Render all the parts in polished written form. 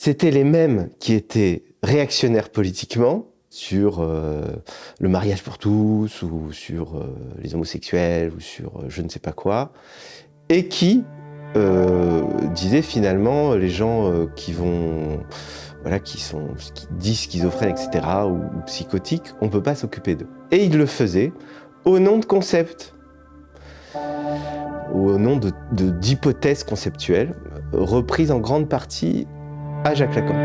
C'était les mêmes qui étaient réactionnaires politiquement sur le mariage pour tous, ou sur les homosexuels, ou sur je ne sais pas quoi, et qui disaient finalement les gens qui disent schizophrènes, etc., ou psychotiques, on ne peut pas s'occuper d'eux. Et ils le faisaient au nom de concepts, ou au nom d'hypothèses conceptuelles, reprises en grande partie à Jacques Lacan.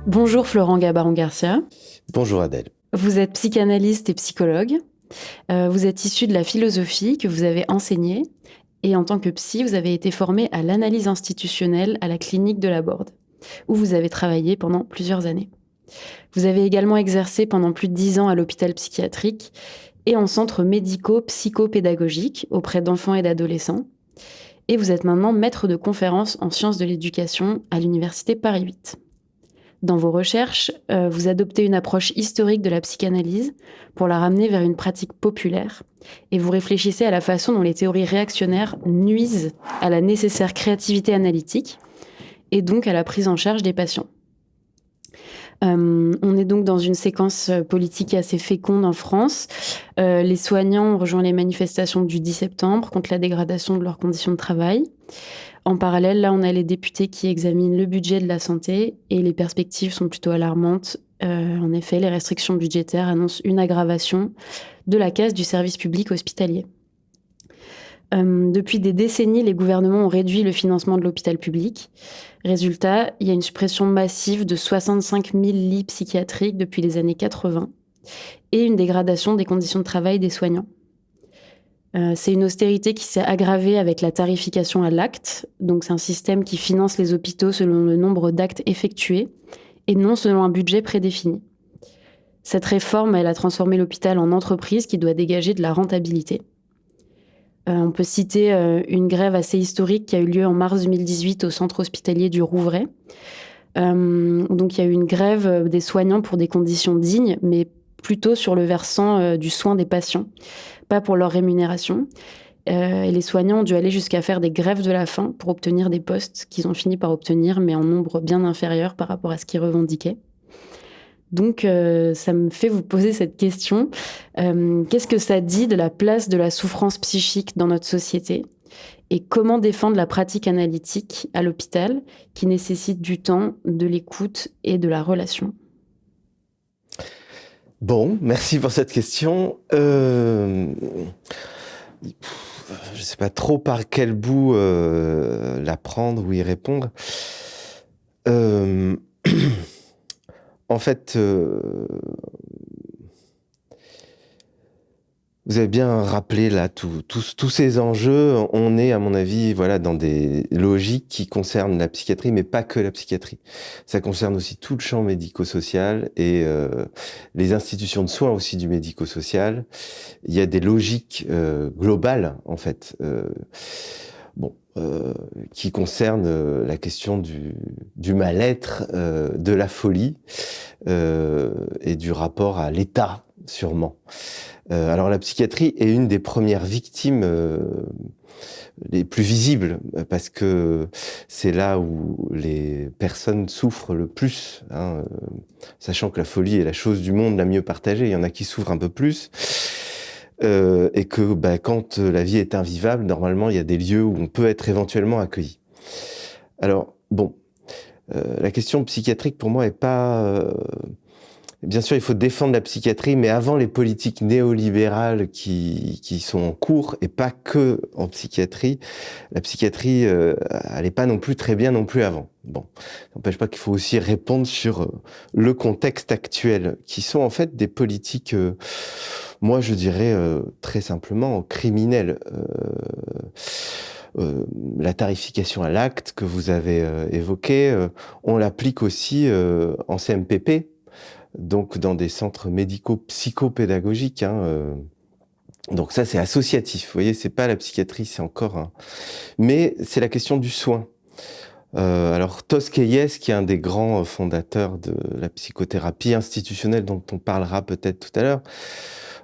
Bonjour Florent Gabaron-Garcia. Bonjour Adèle. Vous êtes psychanalyste et psychologue. Vous êtes issu de la philosophie que vous avez enseignée. Et en tant que psy, vous avez été formé à l'analyse institutionnelle à la clinique de la Borde, où vous avez travaillé pendant plusieurs années. Vous avez également exercé pendant plus de 10 ans à l'hôpital psychiatrique et en centre médico-psychopédagogique auprès d'enfants et d'adolescents. Et vous êtes maintenant maître de conférences en sciences de l'éducation à l'université Paris 8. Dans vos recherches, vous adoptez une approche historique de la psychanalyse pour la ramener vers une pratique populaire et vous réfléchissez à la façon dont les théories réactionnaires nuisent à la nécessaire créativité analytique et donc à la prise en charge des patients. On est donc dans une séquence politique assez féconde en France. Les soignants ont rejoint les manifestations du 10 septembre contre la dégradation de leurs conditions de travail. En parallèle, là, on a les députés qui examinent le budget de la santé et les perspectives sont plutôt alarmantes. En effet, les restrictions budgétaires annoncent une aggravation de la casse du service public hospitalier. Depuis des décennies, les gouvernements ont réduit le financement de l'hôpital public. Résultat, il y a une suppression massive de 65 000 lits psychiatriques depuis les années 80 et une dégradation des conditions de travail des soignants. C'est une austérité qui s'est aggravée avec la tarification à l'acte. Donc c'est un système qui finance les hôpitaux selon le nombre d'actes effectués et non selon un budget prédéfini. Cette réforme, elle a transformé l'hôpital en entreprise qui doit dégager de la rentabilité. On peut citer une grève assez historique qui a eu lieu en mars 2018 au centre hospitalier du Rouvray. Donc il y a eu une grève des soignants pour des conditions dignes, mais plutôt sur le versant du soin des patients, pas pour leur rémunération. Et les soignants ont dû aller jusqu'à faire des grèves de la faim pour obtenir des postes qu'ils ont fini par obtenir, mais en nombre bien inférieur par rapport à ce qu'ils revendiquaient. Donc, ça me fait vous poser cette question. Qu'est-ce que ça dit de la place de la souffrance psychique dans notre société ? Et comment défendre la pratique analytique à l'hôpital qui nécessite du temps, de l'écoute et de la relation ? Bon, merci pour cette question. Je ne sais pas trop par quel bout la prendre ou y répondre. En fait, vous avez bien rappelé là tous ces enjeux. On est, à mon avis, dans des logiques qui concernent la psychiatrie, mais pas que la psychiatrie. Ça concerne aussi tout le champ médico-social et les institutions de soins aussi du médico-social. Il y a des logiques globales, en fait, qui concernent la question du mal-être, de la folie et du rapport à l'État, sûrement. Alors la psychiatrie est une des premières victimes les plus visibles, parce que c'est là où les personnes souffrent le plus, sachant que la folie est la chose du monde la mieux partagée. Il y en a qui souffrent un peu plus, et que quand la vie est invivable, normalement il y a des lieux où on peut être éventuellement accueilli. Alors la question psychiatrique pour moi est pas... Bien sûr, il faut défendre la psychiatrie, mais avant les politiques néolibérales qui sont en cours, et pas que en psychiatrie, la psychiatrie, elle n'est pas non plus très bien non plus avant. Bon, ça n'empêche pas qu'il faut aussi répondre sur le contexte actuel, qui sont en fait des politiques, moi je dirais très simplement criminelles. La tarification à l'acte que vous avez évoquée, on l'applique aussi en CMPP, donc dans des centres médico-psychopédagogiques. Donc ça, c'est associatif. Vous voyez, c'est pas la psychiatrie, c'est encore un... Mais c'est la question du soin. Alors Tosquelles, qui est un des grands fondateurs de la psychothérapie institutionnelle dont on parlera peut-être tout à l'heure,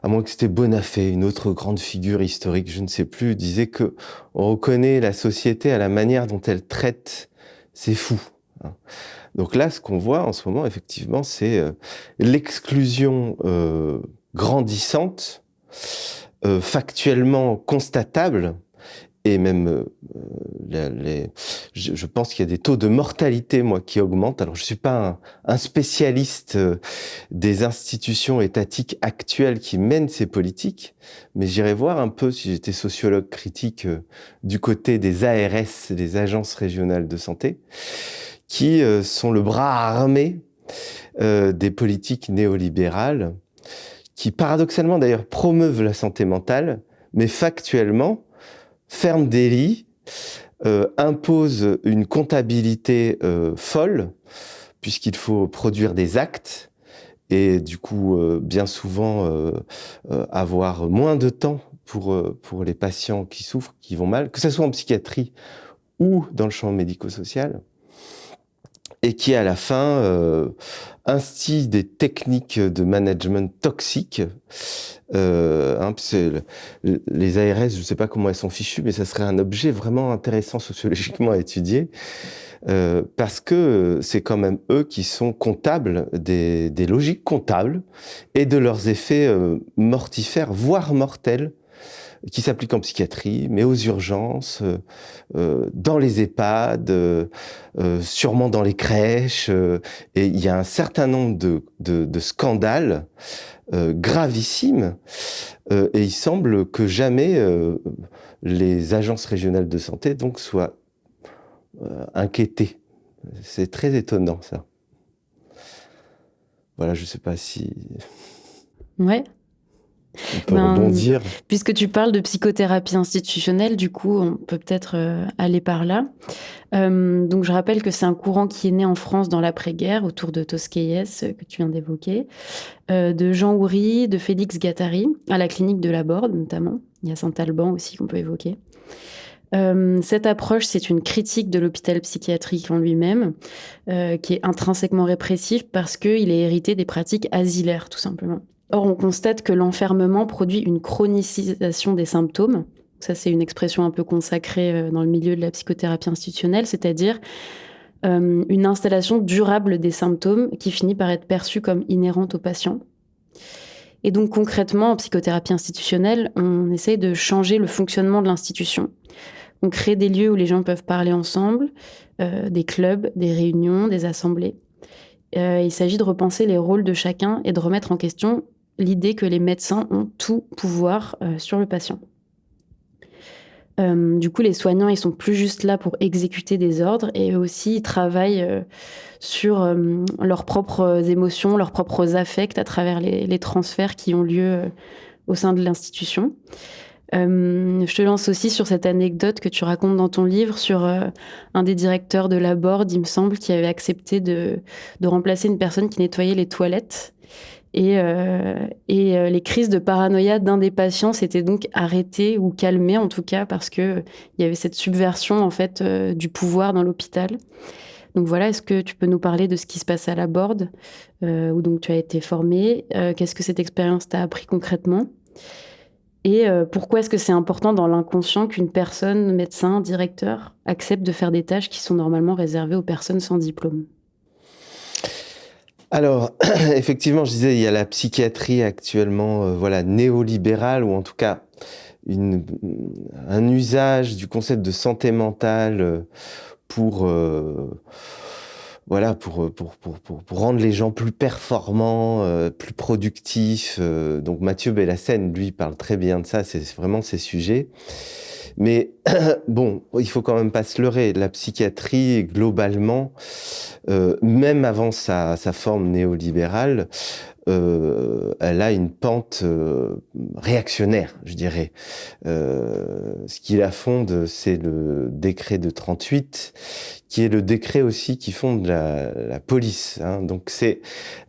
à moins que c'était Bonafé, une autre grande figure historique, je ne sais plus, disait que on reconnaît la société à la manière dont elle traite ses fous. Donc là, ce qu'on voit en ce moment, effectivement, c'est l'exclusion grandissante, factuellement constatable, et même, je pense qu'il y a des taux de mortalité, moi, qui augmentent. Alors, je suis pas un spécialiste des institutions étatiques actuelles qui mènent ces politiques, mais j'irai voir un peu, si j'étais sociologue critique, du côté des ARS, des agences régionales de santé, qui sont le bras armé des politiques néolibérales, qui paradoxalement d'ailleurs promeuvent la santé mentale, mais factuellement ferment des lits, imposent une comptabilité folle, puisqu'il faut produire des actes, et du coup, bien souvent, avoir moins de temps pour les patients qui souffrent, qui vont mal, que ce soit en psychiatrie ou dans le champ médico-social, et qui, à la fin, instille des techniques de management toxiques. Les ARS, je ne sais pas comment elles sont fichues, mais ça serait un objet vraiment intéressant sociologiquement à étudier, parce que c'est quand même eux qui sont comptables des logiques comptables et de leurs effets mortifères, voire mortels, qui s'appliquent en psychiatrie, mais aux urgences, dans les EHPAD, sûrement dans les crèches. Et il y a un certain nombre de scandales gravissimes. Et il semble que jamais les agences régionales de santé donc soient inquiétées. C'est très étonnant, ça. Voilà, je ne sais pas si Ouais. on peut rebondir. Puisque tu parles de psychothérapie institutionnelle, du coup, on peut peut-être aller par là. Donc, je rappelle que c'est un courant qui est né en France dans l'après-guerre, autour de Tosquelles, que tu viens d'évoquer, de Jean Houry, de Félix Guattari, à la clinique de la Borde, notamment. Il y a Saint-Alban aussi qu'on peut évoquer. Cette approche, c'est une critique de l'hôpital psychiatrique en lui-même, qui est intrinsèquement répressif parce qu'il est hérité des pratiques asilaires, tout simplement. Or, on constate que l'enfermement produit une chronicisation des symptômes. Ça, c'est une expression un peu consacrée dans le milieu de la psychothérapie institutionnelle, c'est-à-dire une installation durable des symptômes qui finit par être perçue comme inhérente au patient. Et donc, concrètement, en psychothérapie institutionnelle, on essaye de changer le fonctionnement de l'institution. On crée des lieux où les gens peuvent parler ensemble, des clubs, des réunions, des assemblées. Il s'agit de repenser les rôles de chacun et de remettre en question l'idée que les médecins ont tout pouvoir sur le patient. Du coup, les soignants, ils sont plus juste là pour exécuter des ordres, et eux aussi, ils travaillent sur leurs propres émotions, leurs propres affects à travers les transferts qui ont lieu au sein de l'institution. Je te lance aussi sur cette anecdote que tu racontes dans ton livre sur un des directeurs de la Borde, il me semble, qui avait accepté de remplacer une personne qui nettoyait les toilettes. Et les crises de paranoïa d'un des patients s'étaient donc arrêtées ou calmées, en tout cas, parce qu'il y avait cette subversion en fait, du pouvoir dans l'hôpital. Donc voilà, est-ce que tu peux nous parler de ce qui se passe à la Borde, où donc tu as été formée? Qu'est-ce que cette expérience t'a appris concrètement? Et pourquoi est-ce que c'est important dans l'inconscient qu'une personne, médecin, directeur, accepte de faire des tâches qui sont normalement réservées aux personnes sans diplôme? Alors, effectivement, je disais, il y a la psychiatrie actuellement, voilà, néolibérale, ou en tout cas un usage du concept de santé mentale pour voilà, pour rendre les gens plus performants, plus productifs. Donc Mathieu Bellassène, lui, parle très bien de ça, c'est vraiment ces sujets. Mais bon, il faut quand même pas se leurrer. La psychiatrie, globalement, même avant sa forme néolibérale, elle a une pente réactionnaire, je dirais. Ce qui la fonde, c'est le décret de 38, qui est le décret aussi qui fonde la police. Hein. Donc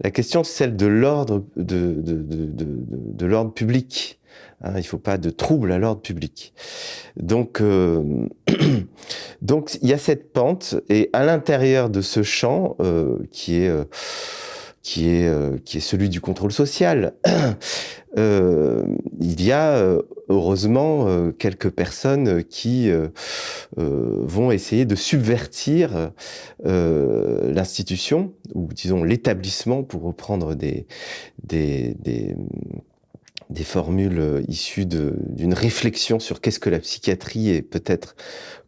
la question, c'est celle de l'ordre de l'ordre public. Hein, il ne faut pas de trouble à l'ordre public. Donc, donc, il y a cette pente, et à l'intérieur de ce champ, qui est celui du contrôle social, il y a heureusement quelques personnes qui vont essayer de subvertir l'institution, ou disons l'établissement, pour reprendre des, formules issues d'une réflexion sur qu'est-ce que la psychiatrie, et peut-être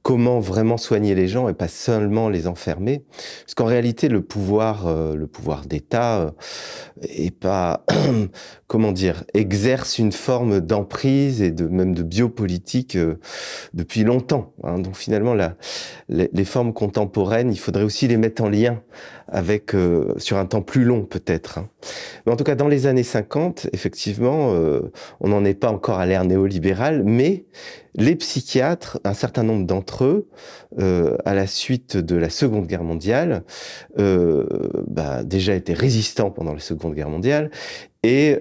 comment vraiment soigner les gens et pas seulement les enfermer. Parce qu'en réalité, le pouvoir d'État est pas, comment dire, exerce une forme d'emprise et même de biopolitique depuis longtemps. Hein. Donc finalement, les formes contemporaines, il faudrait aussi les mettre en lien avec, sur un temps plus long peut-être. Hein. Mais en tout cas, dans les années 50, effectivement, on n'en est pas encore à l'ère néolibérale, mais les psychiatres, un certain nombre d'entre eux, à la suite de la Seconde Guerre mondiale, déjà étaient résistants pendant la Seconde Guerre mondiale. Et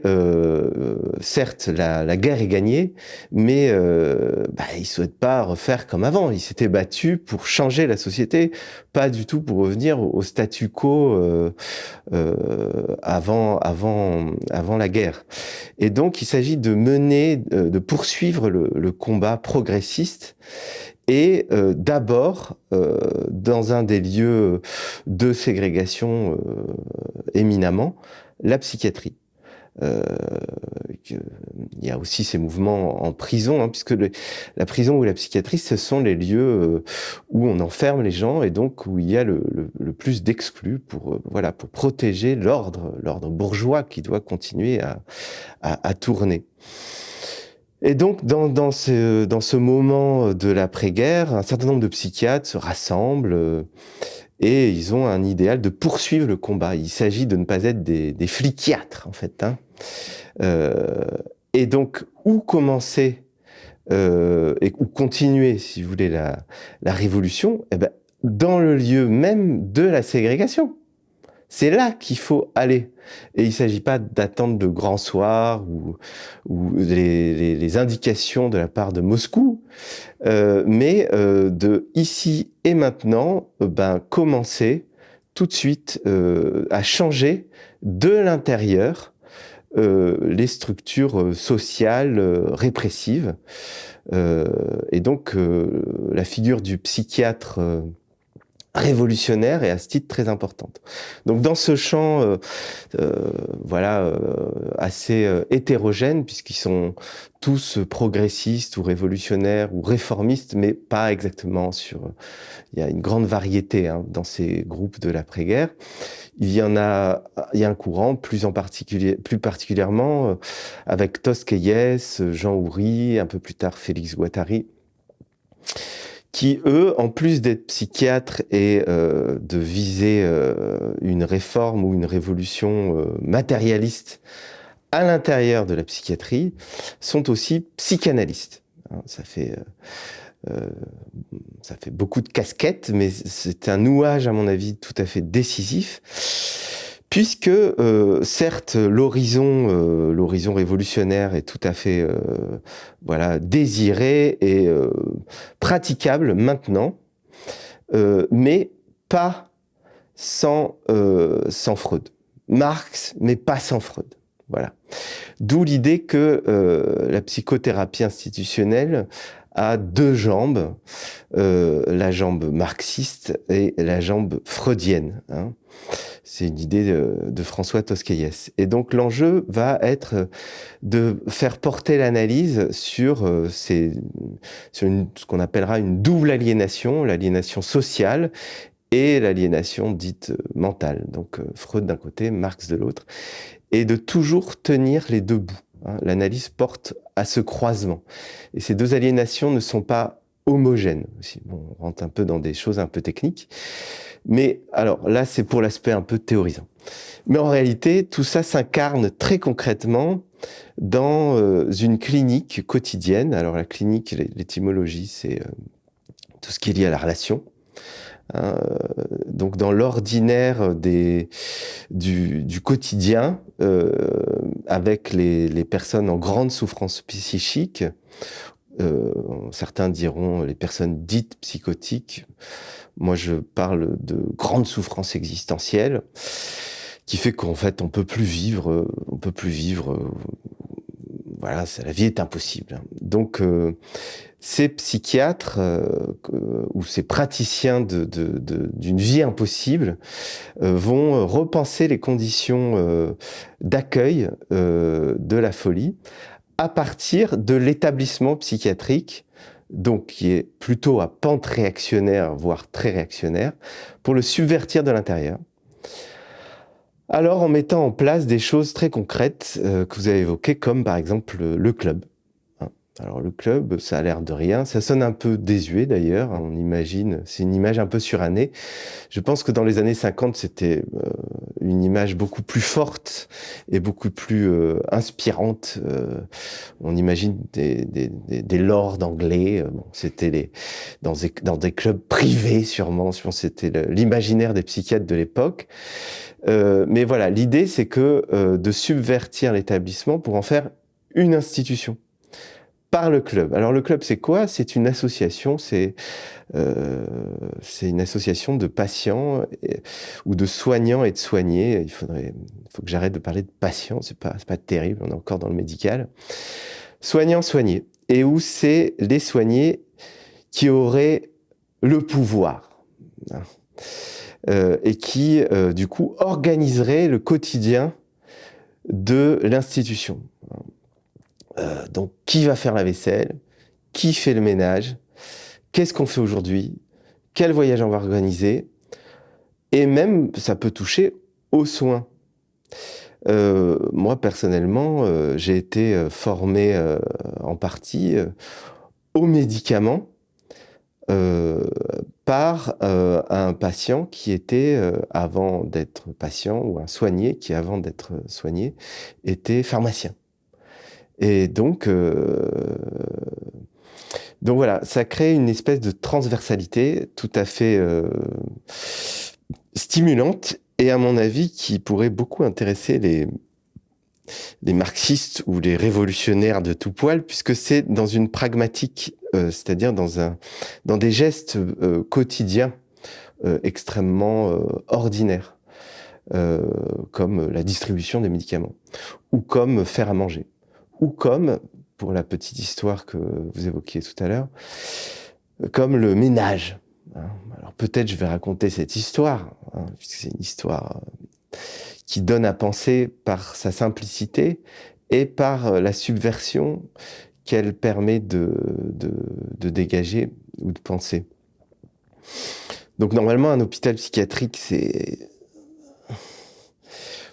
certes, la guerre est gagnée, mais ils ne souhaitent pas refaire comme avant. Ils s'étaient battus pour changer la société, pas du tout pour revenir au statu quo avant la guerre. Et donc, il s'agit de poursuivre le combat progressiste, et d'abord dans un des lieux de ségrégation éminemment, la psychiatrie. Il y a aussi ces mouvements en prison, hein, puisque la prison ou la psychiatrie, ce sont les lieux où on enferme les gens, et donc où il y a le plus d'exclus pour protéger l'ordre bourgeois qui doit continuer à tourner. Et donc, dans ce moment de l'après-guerre, un certain nombre de psychiatres se rassemblent et ils ont un idéal de poursuivre le combat. Il s'agit de ne pas être des fliquiatres, en fait. Hein. Et donc, où commencer et où continuer, si vous voulez, la révolution, dans le lieu même de la ségrégation. C'est là qu'il faut aller. Et il ne s'agit pas d'attendre le grand soir ou les indications de la part de Moscou, mais de ici et maintenant, commencer tout de suite à changer de l'intérieur les structures sociales répressives. Et donc, la figure du psychiatre révolutionnaire est à ce titre très importante. Donc dans ce champ assez hétérogène, puisqu'ils sont tous progressistes ou révolutionnaires ou réformistes, mais pas exactement il y a une grande variété dans ces groupes de l'après-guerre. Il y a un courant plus particulièrement avec Tosquelles, Jean Houry, un peu plus tard Félix Guattari, qui, eux, en plus d'être psychiatres et de viser une réforme ou une révolution matérialiste à l'intérieur de la psychiatrie, sont aussi psychanalystes. Ça fait beaucoup de casquettes, mais c'est un nouage, à mon avis, tout à fait décisif, puisque, certes, l'horizon révolutionnaire est tout à fait désiré et praticable maintenant, mais pas sans Freud. Marx, mais pas sans Freud. Voilà. D'où l'idée que la psychothérapie institutionnelle a deux jambes, la jambe marxiste et la jambe freudienne. Hein. C'est une idée de François Tosquelles. Et donc l'enjeu va être de faire porter l'analyse sur ce qu'on appellera une double aliénation, l'aliénation sociale et l'aliénation dite mentale. Donc Freud d'un côté, Marx de l'autre, et de toujours tenir les deux bouts. Hein. L'analyse porte à ce croisement. Et ces deux aliénations ne sont pas homogènes aussi. Bon, on rentre un peu dans des choses un peu techniques. Mais alors là, c'est pour l'aspect un peu théorisant. Mais en réalité, tout ça s'incarne très concrètement dans une clinique quotidienne. Alors la clinique, l'étymologie, c'est tout ce qui est lié à la relation. Hein, donc dans l'ordinaire du quotidien, avec les personnes en grande souffrance psychique. Certains diront les personnes dites psychotiques. Moi, je parle de grande souffrance existentielle, qui fait qu'en fait, on peut plus vivre. Voilà, la vie est impossible. Donc, ces psychiatres ou ces praticiens d'une vie impossible vont repenser les conditions d'accueil de la folie à partir de l'établissement psychiatrique, donc qui est plutôt à pente réactionnaire, voire très réactionnaire, pour le subvertir de l'intérieur. Alors en mettant en place des choses très concrètes que vous avez évoquées, comme par exemple le club. Alors le club, ça a l'air de rien, ça sonne un peu désuet d'ailleurs, on imagine, c'est une image un peu surannée. Je pense que dans les années 50, c'était une image beaucoup plus forte et beaucoup plus inspirante. On imagine des lords anglais, bon, c'était dans des clubs privés sûrement, je pense que c'était l'imaginaire des psychiatres de l'époque. Mais voilà, l'idée c'est que de subvertir l'établissement pour en faire une institution. Par le club. Alors le club, c'est quoi? C'est une association, c'est une association de patients ou de soignants et de soignés. Il faut que j'arrête de parler de patients, c'est pas terrible, on est encore dans le médical. Soignants, soignés. Et où c'est les soignés qui auraient le pouvoir. Et qui, du coup, organiseraient le quotidien de l'institution. Donc, qui va faire la vaisselle? Qui fait le ménage? Qu'est-ce qu'on fait aujourd'hui? Quel voyage on va organiser? Et même, ça peut toucher aux soins. Moi, personnellement, j'ai été formé en partie aux médicaments par un patient qui était, avant d'être patient, ou un soigné qui, avant d'être soigné, était pharmacien. Et donc voilà, ça crée une espèce de transversalité tout à fait stimulante et à mon avis qui pourrait beaucoup intéresser les marxistes ou les révolutionnaires de tout poil, puisque c'est dans une pragmatique, c'est-à-dire dans des gestes quotidiens extrêmement ordinaires, comme la distribution des médicaments, ou comme faire à manger, ou comme, pour la petite histoire que vous évoquiez tout à l'heure, comme le ménage. Alors peut-être je vais raconter cette histoire, puisque c'est une histoire qui donne à penser par sa simplicité et par la subversion qu'elle permet de dégager ou de penser. Donc normalement, un hôpital psychiatrique,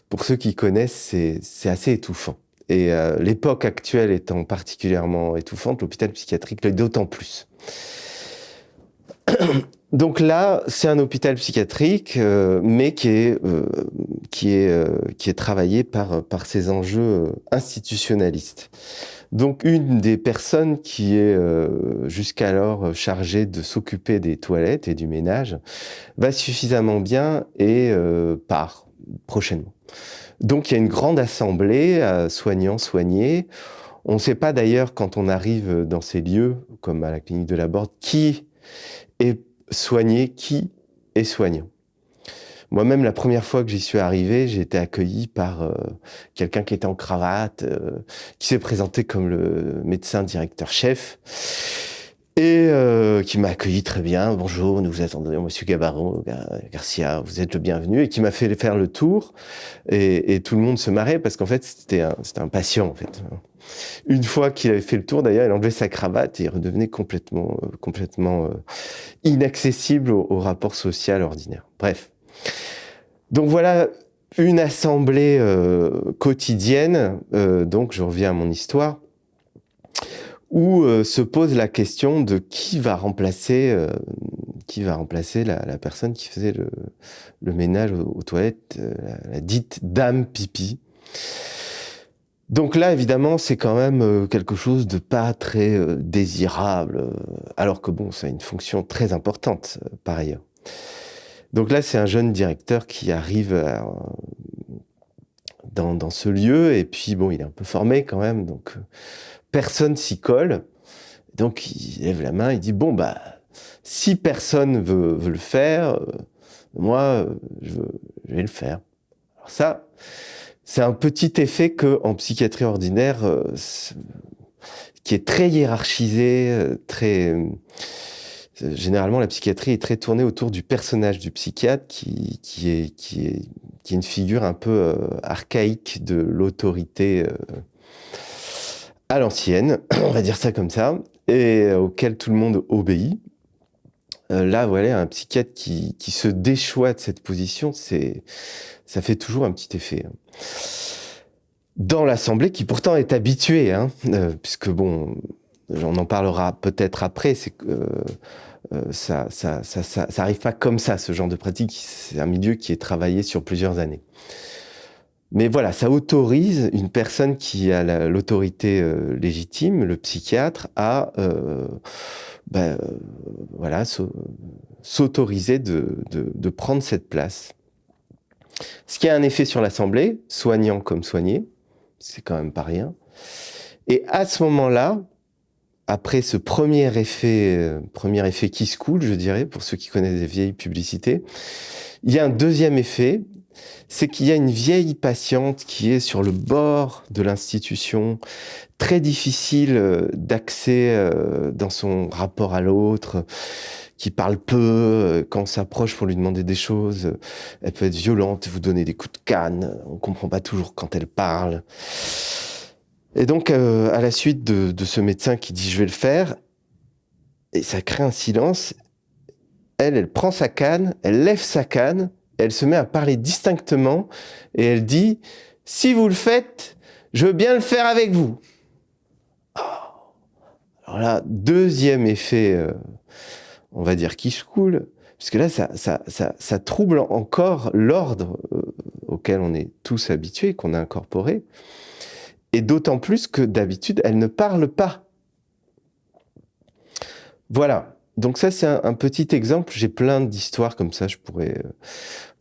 pour ceux qui connaissent, c'est assez étouffant. Et l'époque actuelle étant particulièrement étouffante, l'hôpital psychiatrique l'est d'autant plus. Donc là, c'est un hôpital psychiatrique, mais qui est travaillé par ces enjeux institutionnalistes. Donc une des personnes qui est jusqu'alors chargée de s'occuper des toilettes et du ménage va suffisamment bien et part prochainement. Donc il y a une grande assemblée, soignants, soignés. On ne sait pas d'ailleurs quand on arrive dans ces lieux, comme à la clinique de la Borde, qui est soigné, qui est soignant. Moi-même, la première fois que j'y suis arrivé, j'ai été accueilli par quelqu'un qui était en cravate, qui s'est présenté comme le médecin directeur-chef, et qui m'a accueilli très bien. Bonjour, nous vous attendons, monsieur Gabarro, Garcia, vous êtes le bienvenu, et qui m'a fait faire le tour, et tout le monde se marrait, parce qu'en fait, c'était un patient, en fait. Une fois qu'il avait fait le tour, d'ailleurs, il enlevait sa cravate et il redevenait complètement inaccessible au rapport social ordinaire. Bref. Donc voilà une assemblée quotidienne, donc je reviens à mon histoire, où se pose la question de qui va remplacer la personne qui faisait le ménage aux toilettes, la dite dame pipi. Donc là, évidemment, c'est quand même quelque chose de pas très désirable, alors que bon, ça a une fonction très importante par ailleurs. Donc là, c'est un jeune directeur qui arrive dans ce lieu. Et puis, bon, il est un peu formé quand même, donc personne s'y colle. Donc, il lève la main, il dit, bon, bah, si personne veut le faire, moi, je vais le faire. Alors ça, c'est un petit effet qu'en psychiatrie ordinaire, qui est très hiérarchisé, généralement, la psychiatrie est très tournée autour du personnage du psychiatre qui est une figure un peu archaïque de l'autorité à l'ancienne, on va dire ça comme ça, et auquel tout le monde obéit. Là, voilà, un psychiatre qui se déchoit de cette position, ça fait toujours un petit effet. Dans l'Assemblée, qui pourtant est habituée, puisque bon, on en parlera peut-être après, c'est que ça arrive pas comme ça, ce genre de pratique. C'est un milieu qui est travaillé sur plusieurs années. Mais voilà, ça autorise une personne qui a l'autorité légitime, le psychiatre, à voilà, s'autoriser de prendre cette place. Ce qui a un effet sur l'Assemblée, soignant comme soigné, c'est quand même pas rien. Et à ce moment-là, après ce premier effet qui se coule, je dirais, pour ceux qui connaissent des vieilles publicités, il y a un deuxième effet, c'est qu'il y a une vieille patiente qui est sur le bord de l'institution, très difficile d'accès dans son rapport à l'autre, qui parle peu, quand on s'approche pour lui demander des choses, elle peut être violente, vous donner des coups de canne, on comprend pas toujours quand elle parle. Et donc, à la suite de ce médecin qui dit « je vais le faire », et ça crée un silence, elle prend sa canne, elle lève sa canne, elle se met à parler distinctement, et elle dit « si vous le faites, je veux bien le faire avec vous ». Alors là, deuxième effet, on va dire, qui se coule, puisque là, ça trouble encore l'ordre auquel on est tous habitués, qu'on a incorporé. Et d'autant plus que d'habitude, elle ne parle pas. Voilà. Donc ça, c'est un petit exemple. J'ai plein d'histoires comme ça. Je pourrais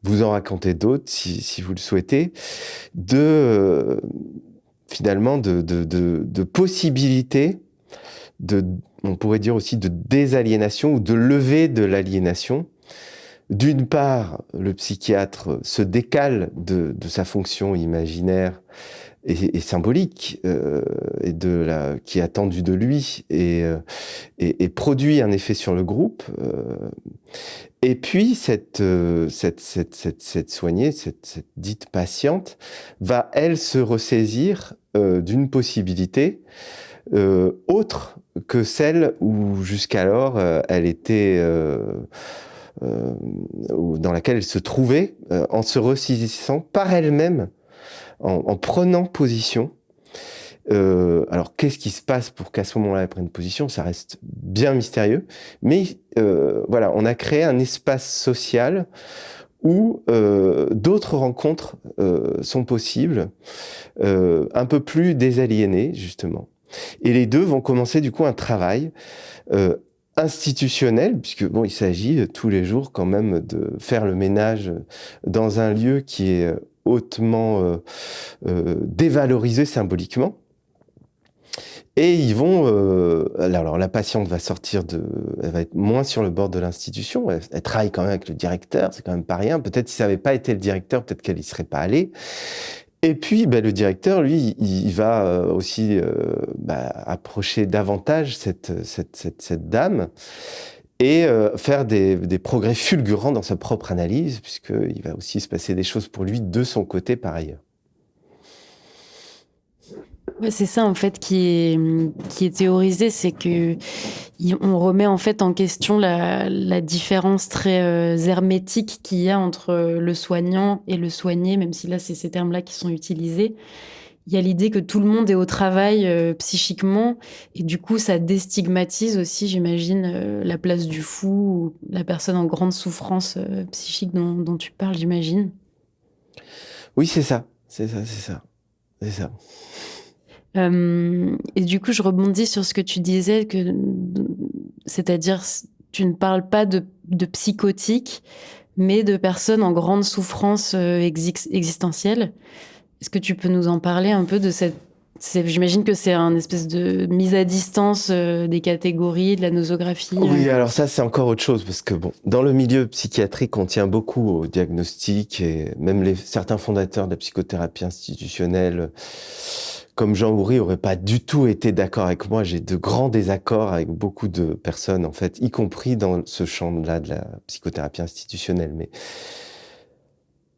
vous en raconter d'autres si vous le souhaitez. Finalement, de possibilités, on pourrait dire aussi de désaliénation ou de levée de l'aliénation. D'une part, le psychiatre se décale de sa fonction imaginaire et symbolique qui est attendue de lui et produit un effet sur le groupe. Et puis cette soignée, cette dite patiente, va elle se ressaisir d'une possibilité autre que celle où jusqu'alors elle était dans laquelle elle se trouvait, en se ressaisissant par elle-même, en prenant position. Alors, qu'est-ce qui se passe pour qu'à ce moment-là, elle prenne position? Ça reste bien mystérieux. Mais voilà, on a créé un espace social où d'autres rencontres sont possibles, un peu plus désaliénées, justement. Et les deux vont commencer, du coup, un travail institutionnel, puisque bon, il s'agit tous les jours quand même de faire le ménage dans un lieu qui est hautement dévalorisé symboliquement. Et ils vont... alors la patiente va sortir elle va être moins sur le bord de l'institution. Elle travaille quand même avec le directeur, c'est quand même pas rien. Peut-être si ça n'avait pas été le directeur, peut-être qu'elle y serait pas allée. Et puis, le directeur, lui, il va aussi approcher davantage cette dame et faire des progrès fulgurants dans sa propre analyse, puisqu'il va aussi se passer des choses pour lui de son côté par ailleurs. Ouais, c'est ça en fait qui est théorisé, c'est que on remet en fait en question la différence très hermétique qu'il y a entre le soignant et le soigné, même si là c'est ces termes-là qui sont utilisés. Il y a l'idée que tout le monde est au travail psychiquement, et du coup ça déstigmatise aussi, j'imagine, la place du fou, ou la personne en grande souffrance psychique dont tu parles, j'imagine. Oui, c'est ça. Et du coup, je rebondis sur ce que tu disais, c'est-à-dire, tu ne parles pas de psychotiques, mais de personnes en grande souffrance existentielle. Est-ce que tu peux nous en parler un peu de j'imagine que c'est un espèce de mise à distance des catégories, de la nosographie. Oui, alors ça, c'est encore autre chose, parce que bon, dans le milieu psychiatrique, on tient beaucoup au diagnostic, et même certains fondateurs de la psychothérapie institutionnelle, comme Jean Oury, n'auraient pas du tout été d'accord avec moi. J'ai de grands désaccords avec beaucoup de personnes, en fait, y compris dans ce champ-là de la psychothérapie institutionnelle. Mais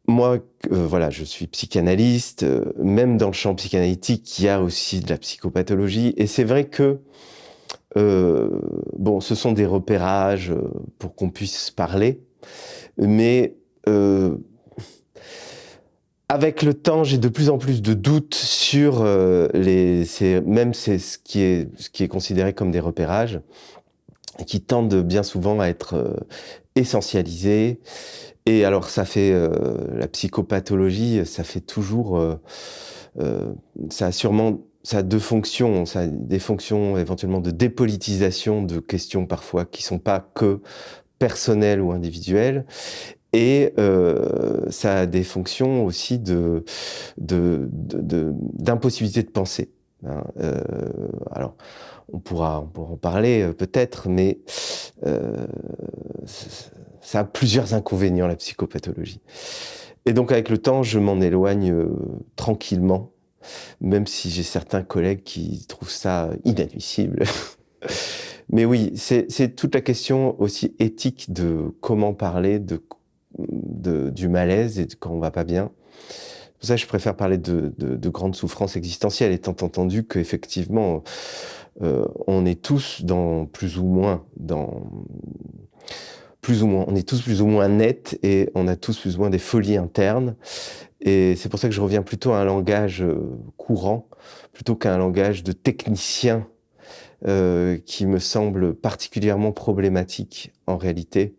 moi, voilà, je suis psychanalyste. Même dans le champ psychanalytique, il y a aussi de la psychopathologie. Et c'est vrai que, bon, ce sont des repérages pour qu'on puisse parler. Mais avec le temps, j'ai de plus en plus de doutes sur c'est ce qui est considéré comme des repérages, et qui tendent bien souvent à être essentialisés. Et alors, ça fait la psychopathologie, ça fait toujours, ça a deux fonctions. Ça a des fonctions éventuellement de dépolitisation de questions parfois qui sont pas que personnelles ou individuelles. Et ça a des fonctions aussi d'impossibilité de penser. Hein. Alors, on pourra en parler peut-être, mais ça a plusieurs inconvénients, la psychopathologie. Et donc, avec le temps, je m'en éloigne tranquillement, même si j'ai certains collègues qui trouvent ça inadmissible. Mais oui, c'est toute la question aussi éthique de comment parler du malaise et de quand on va pas bien. C'est pour ça que je préfère parler de grandes souffrances existentielles, étant entendu qu'effectivement, on est tous on est tous plus ou moins nets, et on a tous plus ou moins des folies internes. Et c'est pour ça que je reviens plutôt à un langage courant, plutôt qu'à un langage de technicien, qui me semble particulièrement problématique en réalité,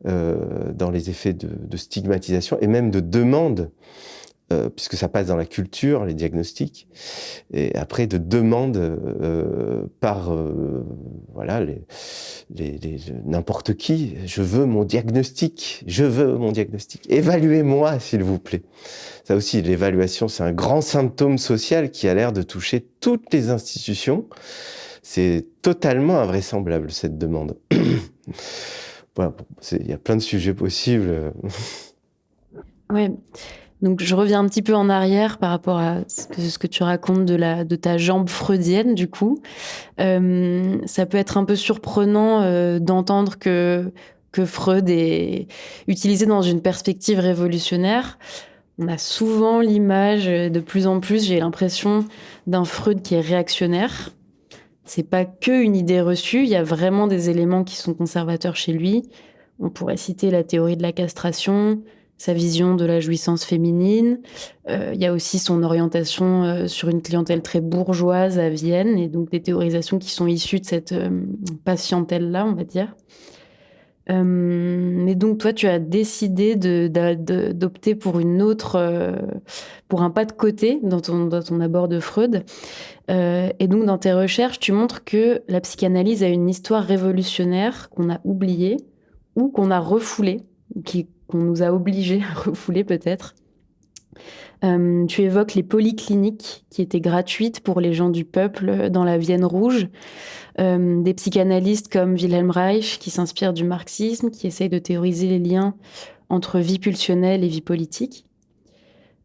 dans les effets de stigmatisation et même de demande, puisque ça passe dans la culture, les diagnostics, et après de demande par voilà, n'importe qui. Je veux mon diagnostic, évaluez-moi s'il vous plaît. Ça aussi, l'évaluation, c'est un grand symptôme social qui a l'air de toucher toutes les institutions. C'est totalement invraisemblable, cette demande. Voilà, il y a plein de sujets possibles. Ouais. Donc, je reviens un petit peu en arrière par rapport à ce que tu racontes de ta jambe freudienne, du coup. Ça peut être un peu surprenant d'entendre que Freud est utilisé dans une perspective révolutionnaire. On a souvent l'image, de plus en plus, j'ai l'impression, d'un Freud qui est réactionnaire. C'est pas que une idée reçue, il y a vraiment des éléments qui sont conservateurs chez lui. On pourrait citer la théorie de la castration, sa vision de la jouissance féminine. Il y a aussi son orientation sur une clientèle très bourgeoise à Vienne, et donc des théorisations qui sont issues de cette patientèle-là, on va dire. Mais donc toi, tu as décidé d'opter pour pour un pas de côté dans ton abord de Freud. Et donc dans tes recherches, tu montres que la psychanalyse a une histoire révolutionnaire qu'on a oubliée ou qu'on a refoulée, qu'on nous a obligés à refouler peut-être. Tu évoques les polycliniques qui étaient gratuites pour les gens du peuple dans la Vienne rouge. Des psychanalystes comme Wilhelm Reich qui s'inspirent du marxisme, qui essayent de théoriser les liens entre vie pulsionnelle et vie politique.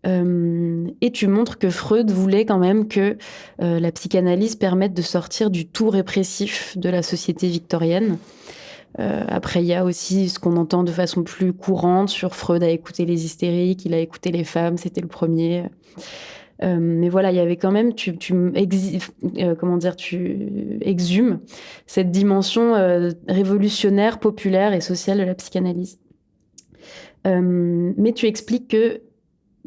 Et tu montres que Freud voulait quand même que la psychanalyse permette de sortir du tout répressif de la société victorienne. Après, il y a aussi ce qu'on entend de façon plus courante sur Freud a écouté les hystériques, il a écouté les femmes, c'était le premier. Mais voilà, il y avait quand même, tu exhumes cette dimension révolutionnaire, populaire et sociale de la psychanalyse. Mais tu expliques que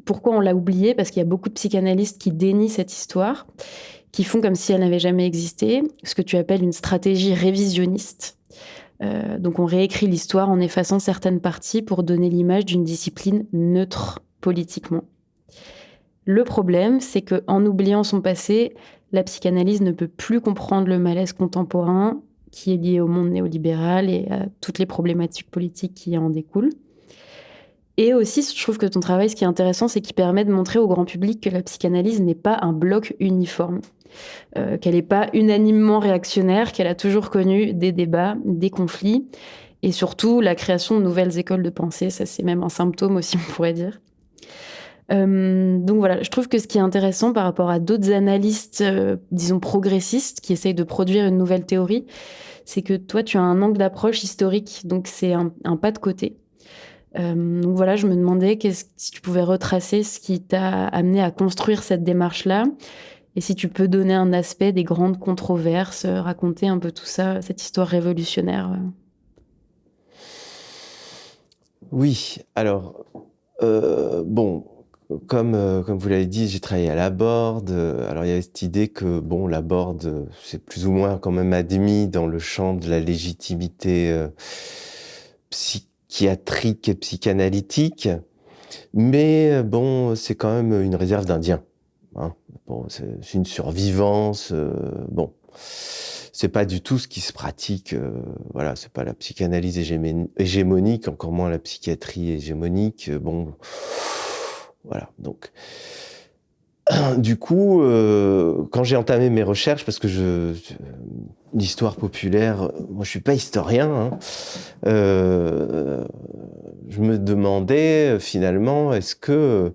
pourquoi on l'a oubliée, parce qu'il y a beaucoup de psychanalystes qui dénient cette histoire, qui font comme si elle n'avait jamais existé, ce que tu appelles une stratégie révisionniste. Donc on réécrit l'histoire en effaçant certaines parties pour donner l'image d'une discipline neutre politiquement. Le problème, c'est qu'en oubliant son passé, la psychanalyse ne peut plus comprendre le malaise contemporain qui est lié au monde néolibéral et à toutes les problématiques politiques qui en découlent. Et aussi, je trouve que ton travail, ce qui est intéressant, c'est qu'il permet de montrer au grand public que la psychanalyse n'est pas un bloc uniforme, qu'elle n'est pas unanimement réactionnaire, qu'elle a toujours connu des débats, des conflits, et surtout la création de nouvelles écoles de pensée. Ça, c'est même un symptôme aussi, on pourrait dire. Donc voilà, je trouve que ce qui est intéressant par rapport à d'autres analystes, disons progressistes, qui essayent de produire une nouvelle théorie, c'est que toi, tu as un angle d'approche historique, donc c'est un pas de côté. Donc voilà, je me demandais si tu pouvais retracer ce qui t'a amené à construire cette démarche-là, et si tu peux donner un aspect des grandes controverses, raconter un peu tout ça, cette histoire révolutionnaire. Oui, alors, bon, comme vous l'avez dit, j'ai travaillé à la Borde. Alors, il y avait cette idée que, bon, la Borde, c'est plus ou moins quand même admis dans le champ de la légitimité psychiatrique et psychanalytique. Mais bon, c'est quand même une réserve d'Indiens. Hein. Bon, c'est une survivance. Bon, c'est pas du tout ce qui se pratique. Voilà, c'est pas la psychanalyse hégémonique, encore moins la psychiatrie hégémonique. Bon, voilà. Donc, du coup, quand j'ai entamé mes recherches, parce que l'histoire populaire, moi je suis pas historien, hein, je me demandais finalement, est-ce que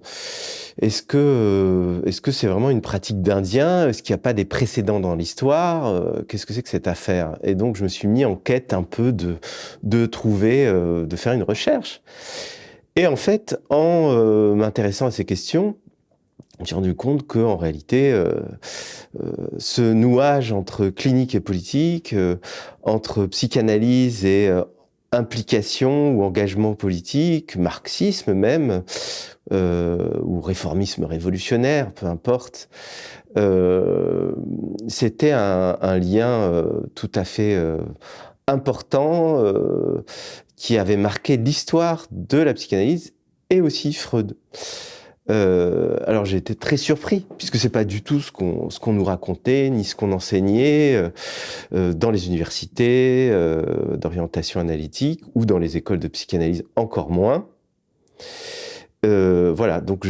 c'est vraiment une pratique d'Indien? Est-ce qu'il n'y a pas des précédents dans l'histoire? Qu'est-ce que c'est que cette affaire? Et donc je me suis mis en quête un peu de trouver, de faire une recherche. Et en fait, en m'intéressant à ces questions, je me suis rendu compte qu'en réalité, ce nouage entre clinique et politique, entre psychanalyse et implication ou engagement politique, marxisme même, ou réformisme révolutionnaire, peu importe, c'était un lien tout à fait important qui avait marqué l'histoire de la psychanalyse et aussi Freud. Alors j'ai été très surpris, puisque c'est pas du tout ce qu'on nous racontait, ni ce qu'on enseignait dans les universités d'orientation analytique, ou dans les écoles de psychanalyse encore moins. Voilà, donc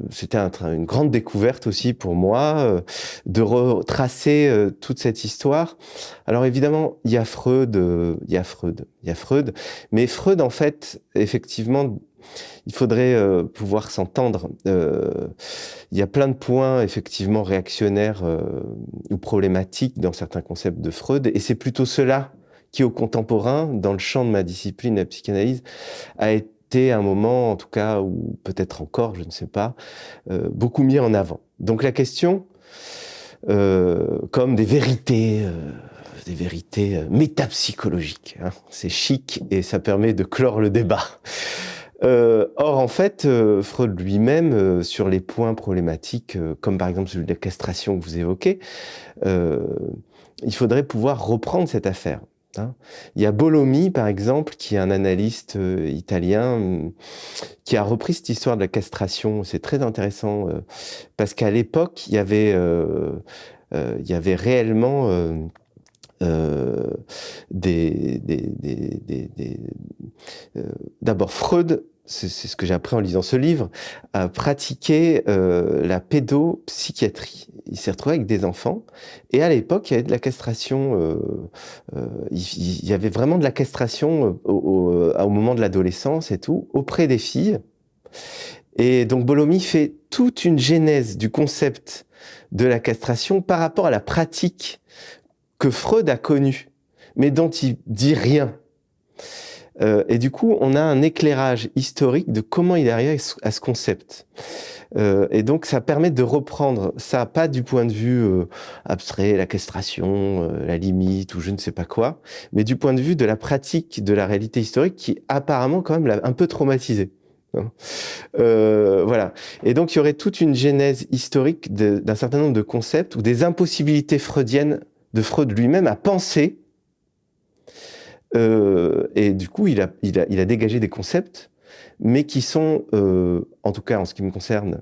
c'était une grande découverte aussi pour moi de retracer toute cette histoire. Alors évidemment, il y a Freud, mais Freud en fait, effectivement, il faudrait pouvoir s'entendre. Il y a plein de points effectivement réactionnaires ou problématiques dans certains concepts de Freud, et c'est plutôt cela qui, au contemporain, dans le champ de ma discipline, la psychanalyse, a été un moment, en tout cas, ou peut-être encore, je ne sais pas, beaucoup mis en avant. Donc la question, comme des vérités métapsychologiques, hein, c'est chic et ça permet de clore le débat. Or, en fait, Freud lui-même, sur les points problématiques, comme par exemple celui de la castration que vous évoquez, il faudrait pouvoir reprendre cette affaire. Hein. Il y a Bolomi, par exemple, qui est un analyste italien, qui a repris cette histoire de la castration. C'est très intéressant, parce qu'à l'époque, il y avait réellement... d'abord, Freud, c'est ce que j'ai appris en lisant ce livre, a pratiqué la pédopsychiatrie. Il s'est retrouvé avec des enfants, et à l'époque, il y avait de la castration. Il y avait vraiment de la castration au moment de l'adolescence et tout, auprès des filles. Et donc, Bolomi fait toute une genèse du concept de la castration par rapport à la pratique que Freud a connue, mais dont il dit rien. Et du coup, on a un éclairage historique de comment il est arrivé à ce concept. Et donc, ça permet de reprendre ça, pas du point de vue abstrait, la castration, la limite, ou je ne sais pas quoi, mais du point de vue de la pratique de la réalité historique qui, apparemment, quand même, l'a un peu traumatisé. Voilà. Et donc, il y aurait toute une genèse historique d'un certain nombre de concepts ou des impossibilités freudiennes de Freud lui-même à penser. Et du coup, il a dégagé des concepts, mais qui sont, en tout cas en ce qui me concerne,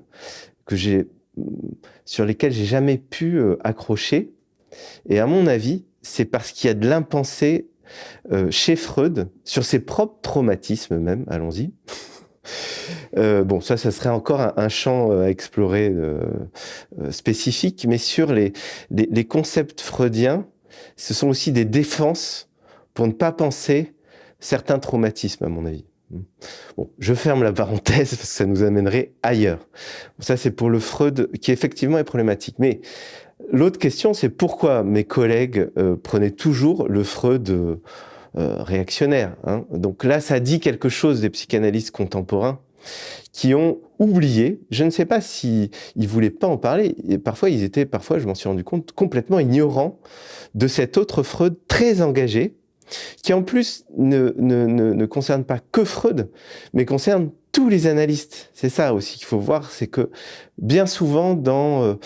sur lesquels j'ai jamais pu accrocher. Et à mon avis, c'est parce qu'il y a de l'impensé chez Freud, sur ses propres traumatismes même, allons-y, Bon, ça serait encore un champ à explorer spécifique, mais sur les concepts freudiens, ce sont aussi des défenses pour ne pas penser certains traumatismes, à mon avis. Bon, je ferme la parenthèse parce que ça nous amènerait ailleurs. Ça, c'est pour le Freud qui effectivement est problématique. Mais l'autre question, c'est pourquoi mes collègues prenaient toujours le Freud réactionnaire, hein. Donc là, ça dit quelque chose des psychanalystes contemporains qui ont oublié, je ne sais pas si ils voulaient pas en parler, et parfois ils étaient, je m'en suis rendu compte, complètement ignorants de cet autre Freud très engagé, qui en plus ne concerne pas que Freud, mais concerne tous les analystes. C'est ça aussi qu'il faut voir, c'est que bien souvent dans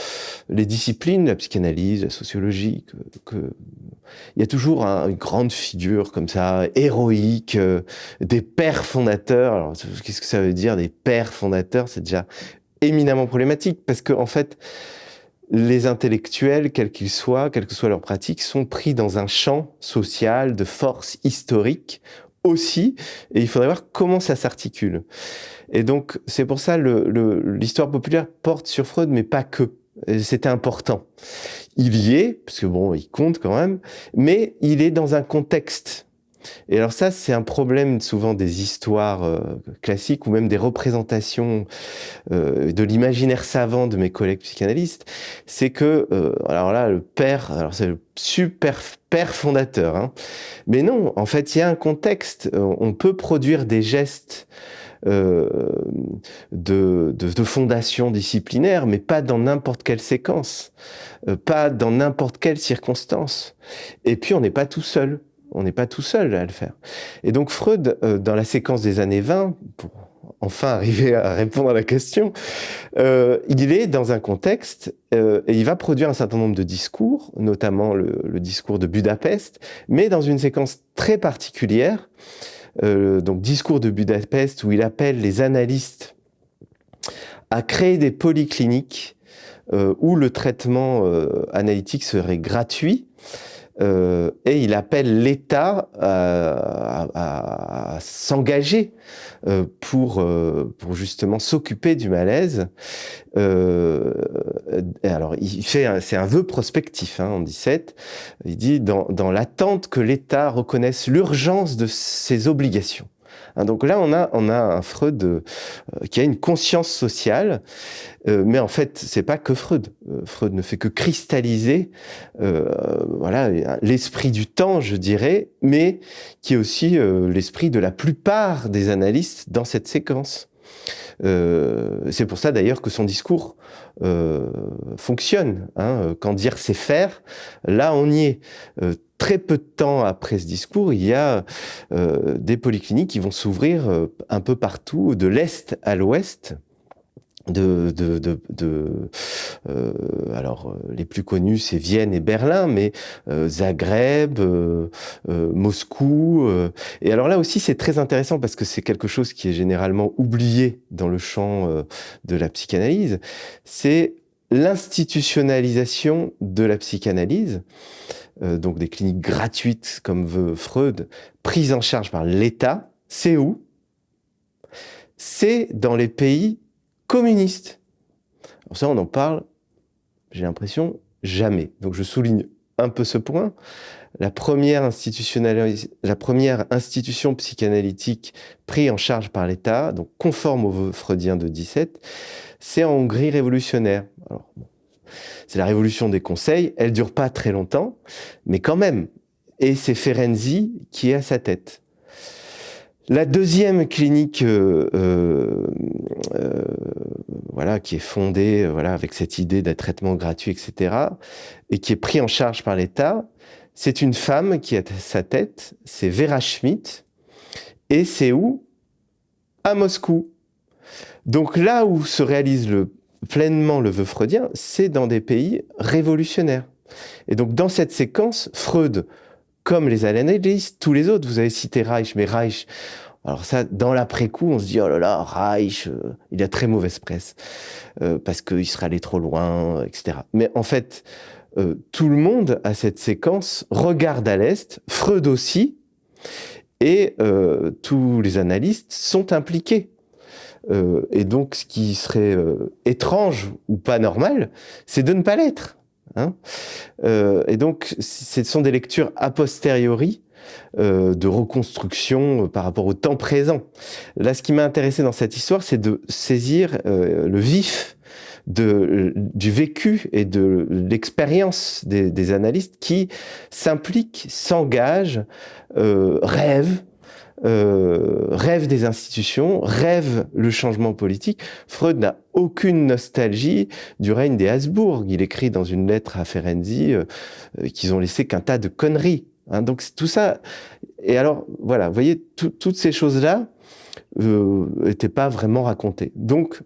les disciplines, la psychanalyse, la sociologie, il y a toujours une grande figure comme ça, héroïque, des pères fondateurs. Alors, qu'est-ce que ça veut dire, des pères fondateurs? C'est déjà éminemment problématique, parce que en fait, les intellectuels, quels qu'ils soient, quelle que soit leur pratique, sont pris dans un champ social de force historique aussi, et il faudrait voir comment ça s'articule. Et donc, c'est pour ça l'histoire populaire porte sur Freud, mais pas que. C'était important. Il y est, parce que bon, il compte quand même, mais il est dans un contexte. Et alors ça, c'est un problème souvent des histoires classiques ou même des représentations de l'imaginaire savant de mes collègues psychanalystes, c'est que, alors là, le père, alors c'est le super père fondateur, hein. Mais non, en fait, il y a un contexte. On peut produire des gestes de fondation disciplinaire, mais pas dans n'importe quelle séquence, pas dans n'importe quelle circonstance. Et puis, on n'est pas tout seul. On n'est pas tout seul à le faire. Et donc, Freud, dans la séquence des années 20, pour enfin arriver à répondre à la question, il est dans un contexte et il va produire un certain nombre de discours, notamment le discours de Budapest, mais dans une séquence très particulière. Donc, discours de Budapest, où il appelle les analystes à créer des polycliniques où le traitement analytique serait gratuit. Et il appelle l'État à s'engager pour justement s'occuper du malaise. Alors, c'est un vœu prospectif, hein, en 17. Il dit dans l'attente que l'État reconnaisse l'urgence de ses obligations. Hein, donc là, on a un Freud qui a une conscience sociale, mais en fait, c'est pas que Freud. Freud ne fait que cristalliser, voilà, l'esprit du temps, je dirais, mais qui est aussi l'esprit de la plupart des analystes dans cette séquence. C'est pour ça d'ailleurs que son discours fonctionne, hein. Quand dire c'est faire, là on y est. Très peu de temps après ce discours, il y a des polycliniques qui vont s'ouvrir un peu partout, de l'Est à l'Ouest. Alors, les plus connus, c'est Vienne et Berlin, mais Zagreb, Moscou. Et alors là aussi, c'est très intéressant parce que c'est quelque chose qui est généralement oublié dans le champ de la psychanalyse. C'est l'institutionnalisation de la psychanalyse. Donc des cliniques gratuites, comme veut Freud, prises en charge par l'État. C'est où? C'est dans les pays communistes. Alors ça, on en parle, j'ai l'impression, jamais. Donc je souligne un peu ce point. La première institution psychanalytique prise en charge par l'État, donc conforme au vœu freudien de 17, c'est en Hongrie révolutionnaire. Alors, bon, c'est la révolution des conseils, elle dure pas très longtemps, mais quand même. Et c'est Ferenczi qui est à sa tête. La deuxième clinique, voilà, qui est fondée, voilà, avec cette idée d'un traitement gratuit, etc., et qui est pris en charge par l'État, c'est une femme qui est à sa tête, c'est Vera Schmidt, et c'est où? À Moscou. Donc là où se réalise pleinement le vœu freudien, c'est dans des pays révolutionnaires. Et donc dans cette séquence, Freud, comme les analystes, tous les autres, vous avez cité Reich, mais Reich, alors ça, dans l'après-coup, on se dit, oh là là, Reich, il a très mauvaise presse, parce qu'il serait allé trop loin, etc. Mais en fait, tout le monde, à cette séquence, regarde à l'Est, Freud aussi, et tous les analystes sont impliqués. Et donc, ce qui serait étrange ou pas normal, c'est de ne pas l'être. Hein. Et donc, ce sont des lectures a posteriori, de reconstruction par rapport au temps présent. Là, ce qui m'a intéressé dans cette histoire, c'est de saisir le vif du vécu et de l'expérience des analystes qui s'impliquent, s'engagent, rêvent, rêve des institutions, rêve le changement politique. Freud n'a aucune nostalgie du règne des Habsbourg. Il écrit dans une lettre à Ferenczi qu'ils ont laissé qu'un tas de conneries. Hein, donc tout ça. Et alors voilà, vous voyez, toutes ces choses-là n'étaient pas vraiment racontées. Donc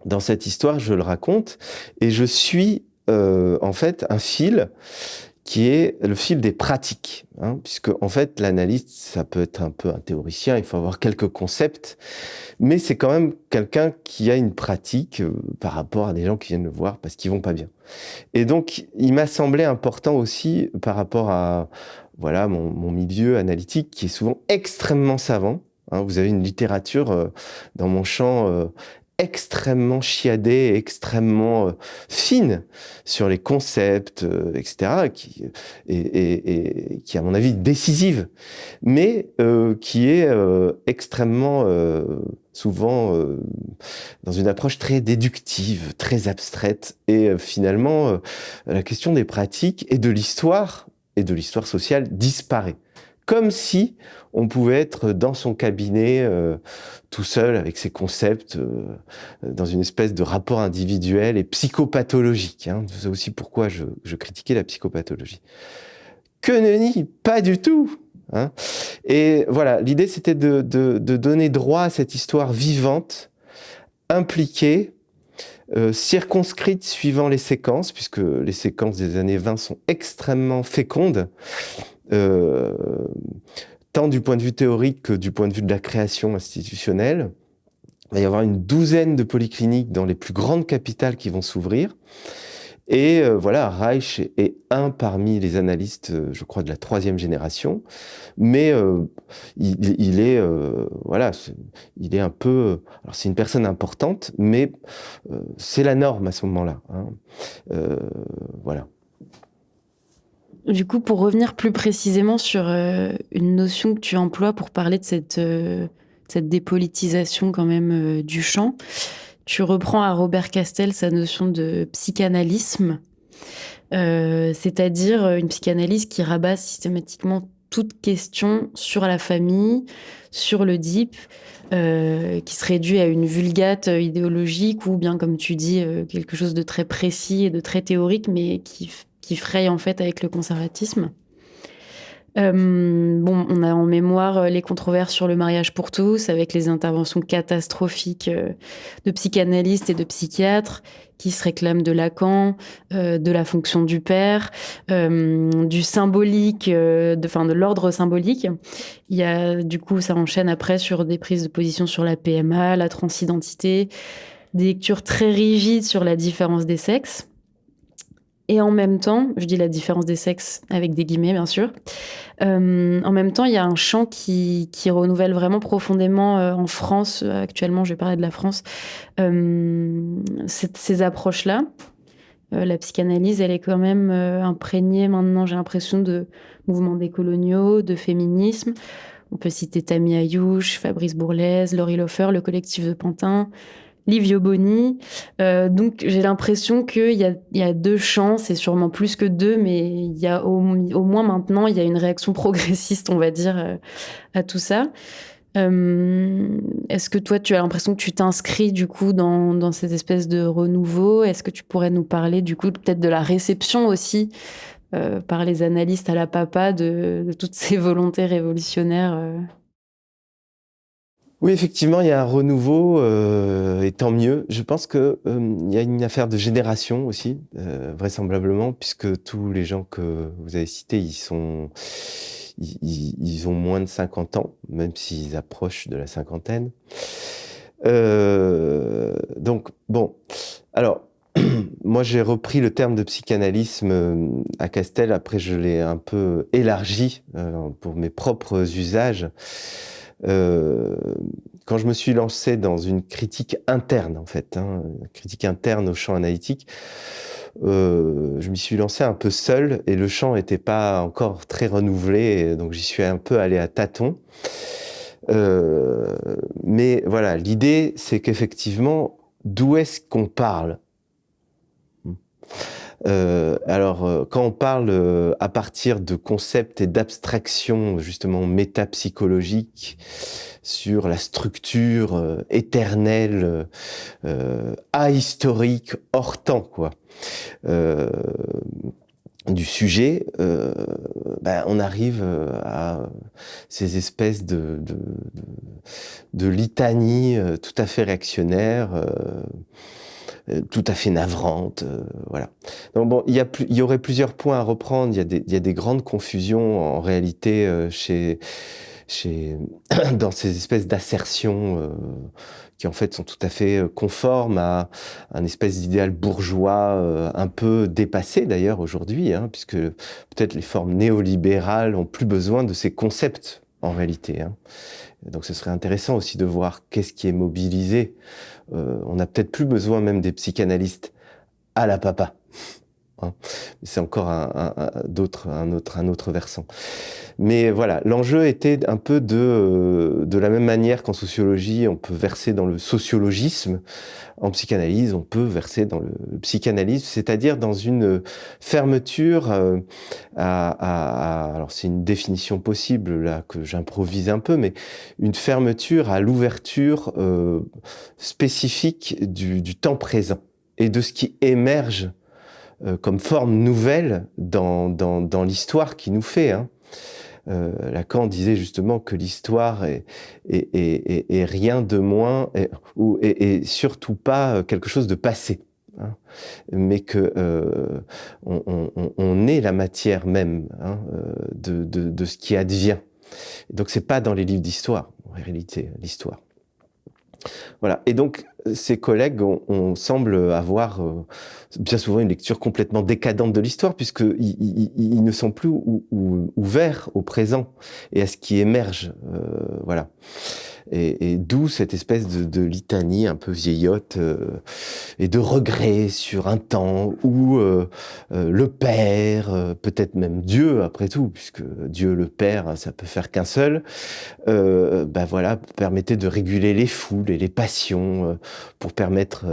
dans cette histoire, je le raconte et je suis en fait un fil qui est le fil des pratiques, hein, puisque en fait l'analyste, ça peut être un peu un théoricien, il faut avoir quelques concepts, mais c'est quand même quelqu'un qui a une pratique par rapport à des gens qui viennent le voir parce qu'ils vont pas bien. Et donc il m'a semblé important aussi par rapport à voilà mon milieu analytique qui est souvent extrêmement savant. Hein, vous avez une littérature dans mon champ extrêmement chiadée, extrêmement fine sur les concepts, etc., et qui, à mon avis, décisive, mais qui est extrêmement souvent dans une approche très déductive, très abstraite, et finalement, la question des pratiques et de l'histoire sociale disparaît. Comme si on pouvait être dans son cabinet tout seul avec ses concepts dans une espèce de rapport individuel et psychopathologique. Hein. C'est aussi pourquoi je critiquais la psychopathologie. Que nenni, pas du tout. Hein. Et voilà, l'idée c'était de donner droit à cette histoire vivante, impliquée, circonscrite suivant les séquences, puisque les séquences des années 20 sont extrêmement fécondes. Tant du point de vue théorique que du point de vue de la création institutionnelle. Il va y avoir une douzaine de polycliniques dans les plus grandes capitales qui vont s'ouvrir. Et voilà, Reich est un parmi les analystes, je crois, de la 3e génération. Mais il est, voilà, il est un peu... Alors, c'est une personne importante, mais c'est la norme à ce moment-là. Hein. Voilà. Du coup, pour revenir plus précisément sur une notion que tu emploies pour parler de cette dépolitisation quand même du champ, tu reprends à Robert Castel sa notion de psychanalysme, c'est-à-dire une psychanalyse qui rabat systématiquement toute question sur la famille, sur l'Oedipe, qui se réduit à une vulgate idéologique ou bien, comme tu dis, quelque chose de très précis et de très théorique, mais qui fraye en fait avec le conservatisme. Bon, on a en mémoire les controverses sur le mariage pour tous, avec les interventions catastrophiques de psychanalystes et de psychiatres qui se réclament de Lacan, de la fonction du père, du symbolique, de l'ordre symbolique. Il y a, du coup, ça enchaîne après sur des prises de position sur la PMA, la transidentité, des lectures très rigides sur la différence des sexes. Et en même temps, je dis la différence des sexes avec des guillemets, bien sûr. En même temps, il y a un champ qui renouvelle vraiment profondément en France. Actuellement, je vais parler de la France. Ces approches-là. La psychanalyse, elle est quand même imprégnée maintenant, j'ai l'impression, de mouvements décoloniaux, de féminisme. On peut citer Tammy Ayouch, Fabrice Bourlaise, Laurie Lofer, le collectif de Pantin, Livio Boni. Donc j'ai l'impression qu'il y a deux champs, c'est sûrement plus que deux, mais il y a au moins maintenant, il y a une réaction progressiste, on va dire, à tout ça. Est-ce que toi, tu as l'impression que tu t'inscris du coup dans cette espèce de renouveau? Est-ce que tu pourrais nous parler du coup peut-être de la réception aussi par les analystes à la papa de toutes ces volontés révolutionnaires Oui, effectivement, il y a un renouveau, et tant mieux. Je pense que il y a une affaire de génération aussi, vraisemblablement, puisque tous les gens que vous avez cités, ils ont moins de 50 ans, même s'ils approchent de la cinquantaine. Donc, bon, alors, moi j'ai repris le terme de psychanalysme à Castel, après je l'ai un peu élargi pour mes propres usages. quand je me suis lancé dans une critique interne, en fait, critique interne au champ analytique, je m'y suis lancé un peu seul et le champ n'était pas encore très renouvelé, donc j'y suis un peu allé à tâtons. Mais voilà, l'idée, c'est qu'effectivement, d'où est-ce qu'on parle? Alors, quand on parle à partir de concepts et d'abstractions justement métapsychologiques sur la structure éternelle, ahistorique, hors temps, quoi, du sujet, on arrive à ces espèces de litanies tout à fait réactionnaires, tout à fait navrante, voilà. Donc bon, il y aurait plusieurs points à reprendre. Il y a des grandes confusions en réalité dans ces espèces d'assertions qui en fait sont tout à fait conformes à un espèce d'idéal bourgeois un peu dépassé d'ailleurs aujourd'hui, puisque peut-être les formes néolibérales ont plus besoin de ces concepts en réalité. Donc ce serait intéressant aussi de voir qu'est-ce qui est mobilisé. On n'a peut-être plus besoin même des psychanalystes à la papa. C'est encore un autre versant. Mais voilà, l'enjeu était un peu de la même manière qu'en sociologie, on peut verser dans le sociologisme, en psychanalyse, on peut verser dans le psychanalysme, c'est-à-dire dans une fermeture alors c'est une définition possible là que j'improvise un peu, mais une fermeture à l'ouverture spécifique du temps présent et de ce qui émerge comme forme nouvelle dans l'histoire qui nous fait. Lacan disait justement que l'histoire est rien de moins, et surtout pas quelque chose de passé, mais que on est la matière même de ce qui advient. Donc c'est pas dans les livres d'histoire, en réalité, l'histoire. Voilà. Et donc, ces collègues, on semble avoir bien souvent une lecture complètement décadente de l'histoire, puisqu'ils ne sont plus ouverts au présent et à ce qui émerge. Voilà. Et d'où cette espèce de litanie un peu vieillotte et de regret sur un temps où le Père, peut-être même Dieu après tout, puisque Dieu le Père, ça peut faire qu'un seul, voilà, permettait de réguler les foules et les passions pour permettre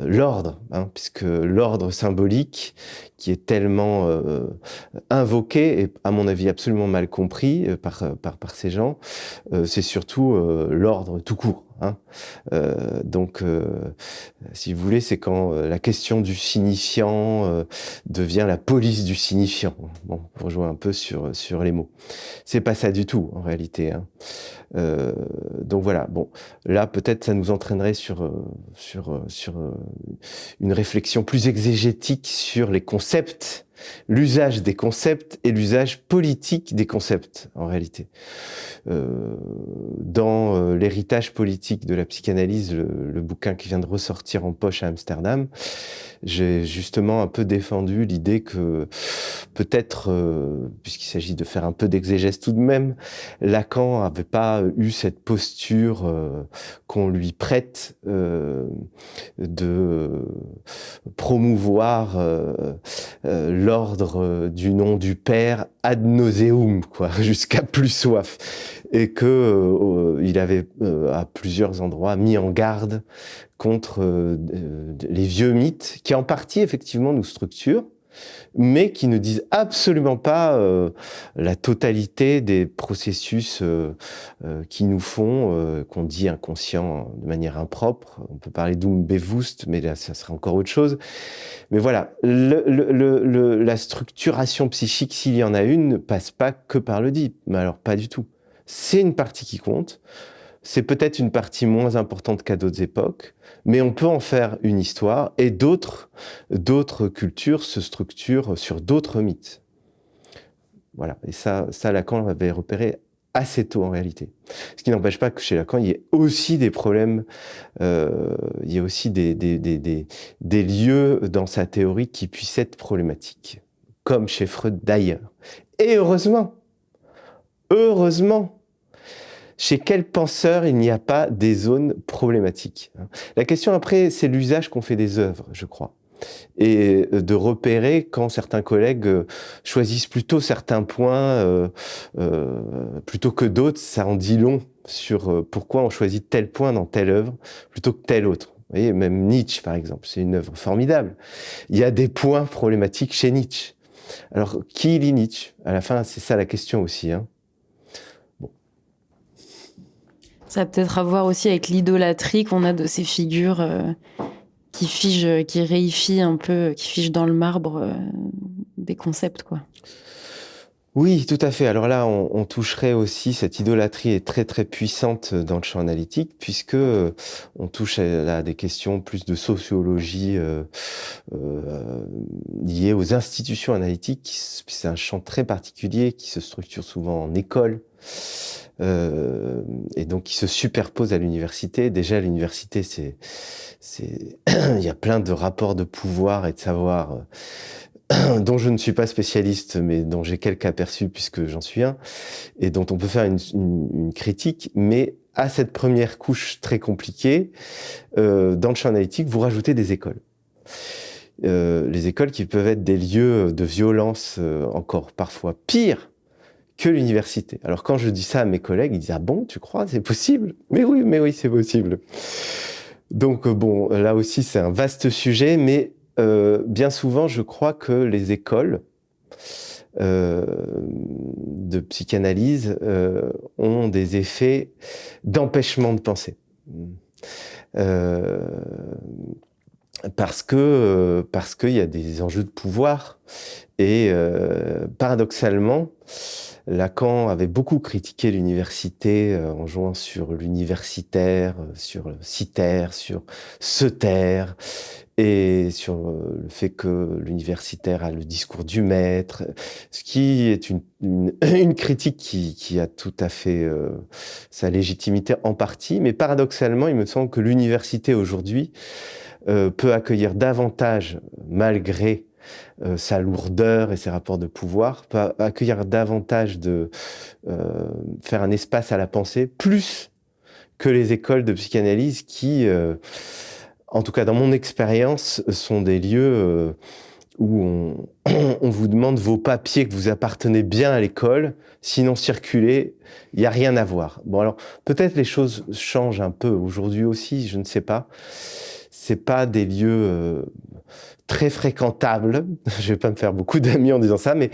l'ordre, puisque l'ordre symbolique qui est tellement invoqué et à mon avis absolument mal compris par ces gens, c'est surtout l'ordre tout court. Donc, si vous voulez, c'est quand la question du signifiant devient la police du signifiant. Bon, pour jouer un peu sur les mots. C'est pas ça du tout, en réalité. Donc voilà, bon, là, peut-être ça nous entraînerait sur une réflexion plus exégétique sur les concepts, l'usage des concepts et l'usage politique des concepts, en réalité. Dans l'héritage politique de la psychanalyse, le bouquin qui vient de ressortir en poche à Amsterdam, j'ai justement un peu défendu l'idée que peut-être, puisqu'il s'agit de faire un peu d'exégèse tout de même, Lacan n'avait pas eu cette posture qu'on lui prête de promouvoir l'ordre du nom du Père ad nauseum, quoi, jusqu'à plus soif. Et que il avait à plusieurs endroits mis en garde contre les vieux mythes qui en partie effectivement nous structurent, mais qui ne disent absolument pas la totalité des processus qui nous font, qu'on dit inconscient de manière impropre. On peut parler d'Umbewusst, mais là ça serait encore autre chose. Mais voilà, la structuration psychique, s'il y en a une, ne passe pas que par l'Oedipe, mais alors pas du tout. C'est une partie qui compte, c'est peut-être une partie moins importante qu'à d'autres époques, mais on peut en faire une histoire, et d'autres cultures se structurent sur d'autres mythes. Voilà, et ça Lacan l'avait repéré assez tôt en réalité. Ce qui n'empêche pas que chez Lacan, il y ait aussi des problèmes, il y a aussi des lieux dans sa théorie qui puissent être problématiques, comme chez Freud d'ailleurs. Et heureusement, Chez quel penseur il n'y a pas des zones problématiques? La question après, c'est l'usage qu'on fait des œuvres, je crois. Et de repérer quand certains collègues choisissent plutôt certains points plutôt que d'autres, ça en dit long sur pourquoi on choisit tel point dans telle œuvre plutôt que tel autre. Vous voyez, même Nietzsche, par exemple, c'est une œuvre formidable. Il y a des points problématiques chez Nietzsche. Alors, qui lit Nietzsche? À la fin, c'est ça la question aussi. Hein. Bon. Ça a peut-être à voir aussi avec l'idolâtrie qu'on a de ces figures qui figent, qui réifient un peu, qui figent dans le marbre des concepts, quoi. Oui, tout à fait. Alors là, on toucherait aussi, cette idolâtrie est très très puissante dans le champ analytique, puisque on touche à des questions plus de sociologie liées aux institutions analytiques. C'est un champ très particulier qui se structure souvent en école. Et donc qui se superpose à l'université. Déjà, l'université, il y a plein de rapports de pouvoir et de savoir dont je ne suis pas spécialiste, mais dont j'ai quelques aperçus puisque j'en suis un, et dont on peut faire une critique, mais à cette première couche très compliquée, dans le champ analytique, vous rajoutez des écoles. Les écoles qui peuvent être des lieux de violence encore parfois pires que l'université. Alors quand je dis ça à mes collègues, ils disent « Ah bon, tu crois, c'est possible ?» Mais oui, c'est possible. Donc bon, là aussi c'est un vaste sujet, mais bien souvent je crois que les écoles de psychanalyse ont des effets d'empêchement de penser. Parce qu'il y a des enjeux de pouvoir et paradoxalement, Lacan avait beaucoup critiqué l'université en jouant sur l'universitaire, sur le citaire, sur se taire, et sur le fait que l'universitaire a le discours du maître, ce qui est une critique qui a tout à fait sa légitimité en partie, mais paradoxalement, il me semble que l'université aujourd'hui peut accueillir davantage, malgré sa lourdeur et ses rapports de pouvoir, peut accueillir davantage faire un espace à la pensée, plus que les écoles de psychanalyse qui, en tout cas dans mon expérience, sont des lieux où on vous demande vos papiers que vous appartenez bien à l'école, sinon circulez, il n'y a rien à voir. Bon alors, peut-être les choses changent un peu aujourd'hui aussi, je ne sais pas. C'est pas des lieux très fréquentables. Je vais pas me faire beaucoup d'amis en disant ça, mais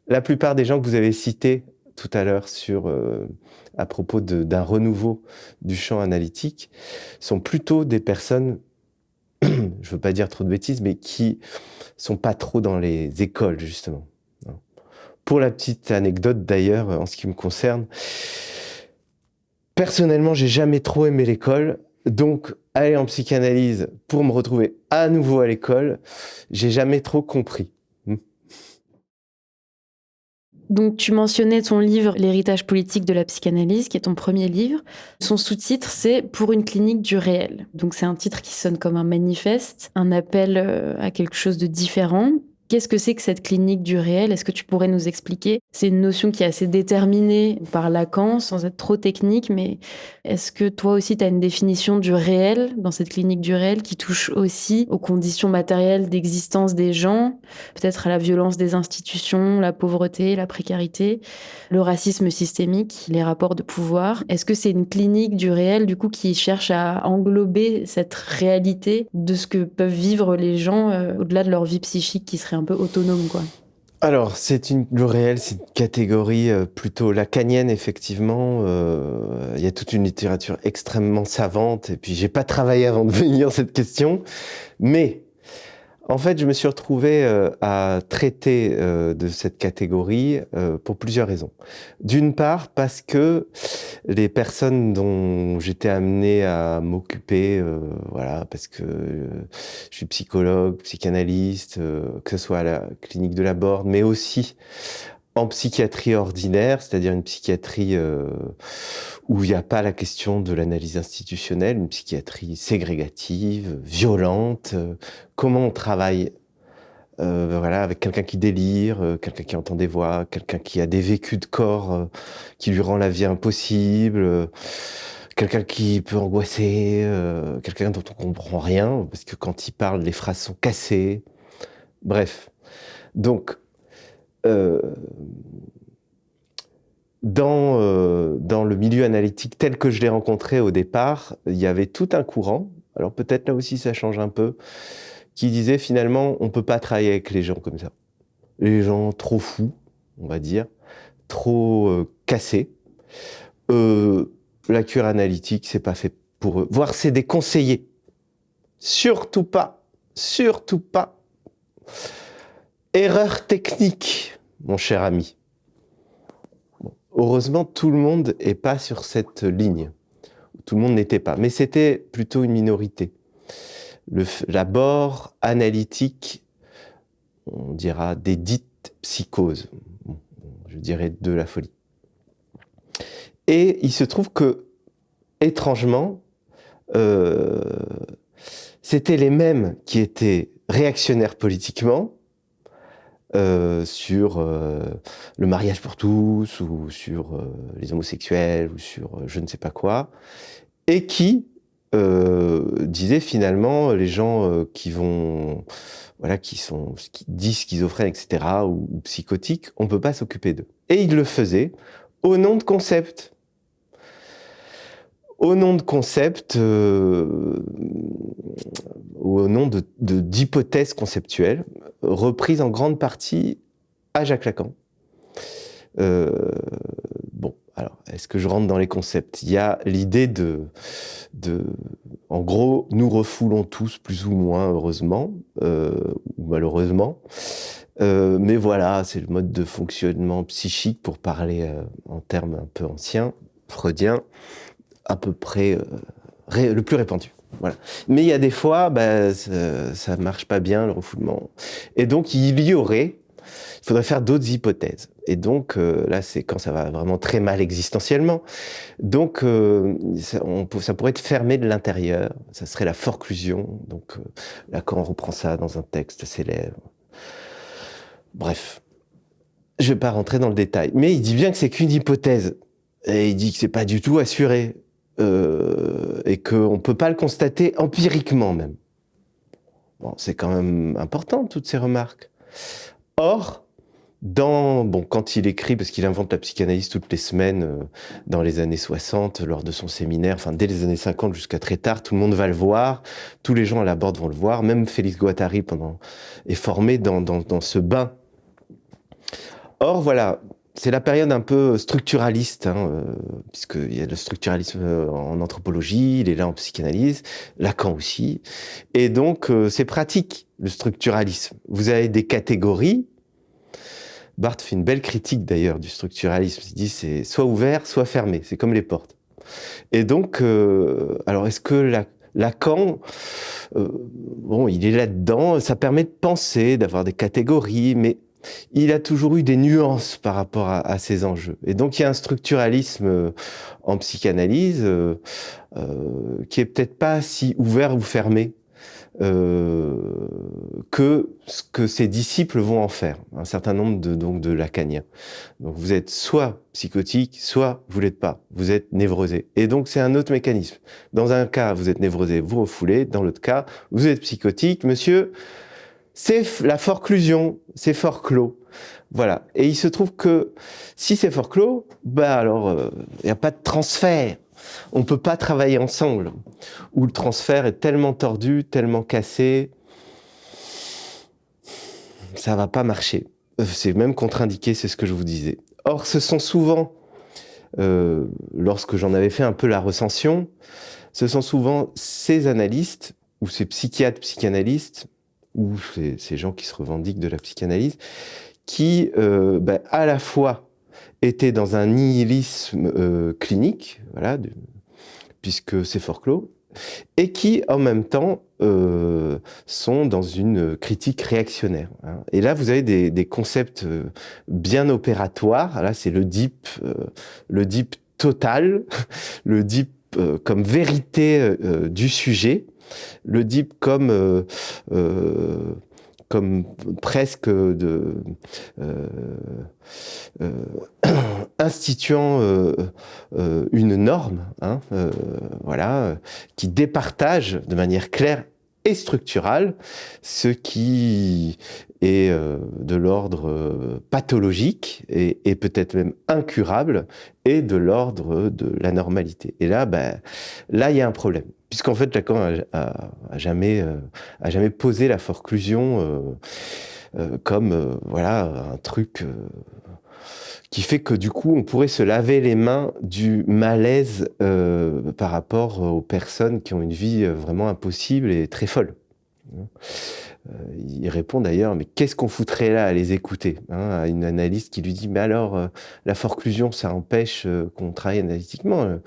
la plupart des gens que vous avez cités tout à l'heure à propos d'un renouveau du champ analytique sont plutôt des personnes, je veux pas dire trop de bêtises, mais qui sont pas trop dans les écoles, justement. Pour la petite anecdote, d'ailleurs, en ce qui me concerne, personnellement, j'ai jamais trop aimé l'école. Donc, aller en psychanalyse pour me retrouver à nouveau à l'école, j'ai jamais trop compris. Donc, tu mentionnais ton livre L'héritage politique de la psychanalyse, qui est ton premier livre. Son sous-titre, c'est Pour une clinique du réel. Donc, c'est un titre qui sonne comme un manifeste, un appel à quelque chose de différent. Qu'est-ce que c'est que cette clinique du réel? Est-ce que tu pourrais nous expliquer? C'est une notion qui est assez déterminée par Lacan, sans être trop technique, mais est-ce que toi aussi tu as une définition du réel dans cette clinique du réel qui touche aussi aux conditions matérielles d'existence des gens, peut-être à la violence des institutions, la pauvreté, la précarité, le racisme systémique, les rapports de pouvoir? Est-ce que c'est une clinique du réel, du coup, qui cherche à englober cette réalité de ce que peuvent vivre les gens au-delà de leur vie psychique qui serait un peu autonome, quoi? Alors, le réel, c'est une catégorie plutôt lacanienne, effectivement. Il y a toute une littérature extrêmement savante, et puis j'ai pas travaillé avant de venir cette question, mais en fait, je me suis retrouvé à traiter de cette catégorie pour plusieurs raisons. D'une part, parce que les personnes dont j'étais amené à m'occuper, voilà, parce que je suis psychologue, psychanalyste, que ce soit à la clinique de la Borde, mais aussi en psychiatrie ordinaire, c'est-à-dire une psychiatrie où il n'y a pas la question de l'analyse institutionnelle, une psychiatrie ségrégative, violente. Comment on travaille voilà, avec quelqu'un qui délire, quelqu'un qui entend des voix, quelqu'un qui a des vécus de corps qui lui rend la vie impossible, quelqu'un qui peut angoisser, quelqu'un dont on comprend rien, parce que quand il parle, les phrases sont cassées. Bref. Donc, dans le milieu analytique tel que je l'ai rencontré au départ, il y avait tout un courant, alors peut-être là aussi ça change un peu, qui disait finalement on ne peut pas travailler avec les gens comme ça. Les gens trop fous, on va dire, trop cassés. La cure analytique, c'est pas fait pour eux. Voire c'est des conseillers. Surtout pas. Surtout pas. Erreur technique, mon cher ami. Bon, heureusement, tout le monde n'est pas sur cette ligne. Tout le monde n'était pas. Mais c'était plutôt une minorité. L'abord analytique, on dira des dites psychoses. Je dirais de la folie. Et il se trouve que, étrangement, c'était les mêmes qui étaient réactionnaires politiquement sur le mariage pour tous, ou sur les homosexuels, ou sur je ne sais pas quoi, et qui disaient finalement les gens qui vont, voilà, qui disent schizophrènes, etc., ou psychotiques, on ne peut pas s'occuper d'eux. Et ils le faisaient au nom de concepts. Au nom de concepts, au nom d'hypothèses conceptuelles, reprises en grande partie à Jacques Lacan. Bon, alors, est-ce que je rentre dans les concepts? Il y a l'idée en gros, nous refoulons tous, plus ou moins, heureusement, ou malheureusement. Mais voilà, c'est le mode de fonctionnement psychique, pour parler en termes un peu anciens, freudiens, à peu près le plus répandu. Voilà. Mais il y a des fois, ça marche pas bien, le refoulement. Et donc, il faudrait faire d'autres hypothèses. Et donc, là, c'est quand ça va vraiment très mal existentiellement. Donc, ça pourrait être fermé de l'intérieur. Ça serait la forclusion. Donc, là, quand on reprend ça dans un texte célèbre. Bref. Je vais pas rentrer dans le détail. Mais il dit bien que c'est qu'une hypothèse. Et il dit que c'est pas du tout assuré. Et qu'on ne peut pas le constater empiriquement même. Bon, c'est quand même important, toutes ces remarques. Or, quand il écrit, parce qu'il invente la psychanalyse toutes les semaines dans les années 60, lors de son séminaire, enfin dès les années 50 jusqu'à très tard, tout le monde va le voir, tous les gens à la Borde vont le voir, même Félix Guattari est formé dans ce bain. Or, voilà, c'est la période un peu structuraliste, puisqu'il y a le structuralisme en anthropologie, il est là en psychanalyse, Lacan aussi. Et donc, c'est pratique, le structuralisme. Vous avez des catégories. Barthes fait une belle critique d'ailleurs du structuralisme. Il dit c'est soit ouvert, soit fermé. C'est comme les portes. Et donc, alors est-ce que Lacan, il est là-dedans, ça permet de penser, d'avoir des catégories, mais il a toujours eu des nuances par rapport à ces enjeux. Et donc, il y a un structuralisme en psychanalyse qui est peut-être pas si ouvert ou fermé que ce que ses disciples vont en faire. Un certain nombre de lacaniens. Donc, vous êtes soit psychotique, soit vous l'êtes pas. Vous êtes névrosé. Et donc, c'est un autre mécanisme. Dans un cas, vous êtes névrosé, vous refoulez. Dans l'autre cas, vous êtes psychotique, monsieur. C'est la forclusion, c'est forclos. Voilà. Et il se trouve que si c'est forclos, alors il n'y a pas de transfert. On ne peut pas travailler ensemble. Ou le transfert est tellement tordu, tellement cassé, ça ne va pas marcher. C'est même contre-indiqué, c'est ce que je vous disais. Or, ce sont souvent, lorsque j'en avais fait un peu la recension, ce sont souvent ces analystes, ou ces psychiatres, psychanalystes, ou ces gens qui se revendiquent de la psychanalyse, qui, à la fois, étaient dans un nihilisme clinique, voilà, puisque c'est forclos, et qui, en même temps, sont dans une critique réactionnaire. Et là, vous avez des concepts bien opératoires. Là, c'est l'Oedipe total, l'Oedipe comme vérité du sujet, l'Oedipe comme comme presque instituant une norme, hein, voilà, qui départage de manière claire et structurale ce qui est de l'ordre pathologique et peut-être même incurable et de l'ordre de la normalité. Et là, là, il y a un problème. Puisqu'en fait, Lacan a jamais posé la forclusion comme voilà, un truc qui fait que du coup, on pourrait se laver les mains du malaise par rapport aux personnes qui ont une vie vraiment impossible et très folle. Il répond d'ailleurs, mais qu'est-ce qu'on foutrait là à les écouter, hein, à une analyste qui lui dit, mais alors, la forclusion, ça empêche qu'on travaille analytiquement.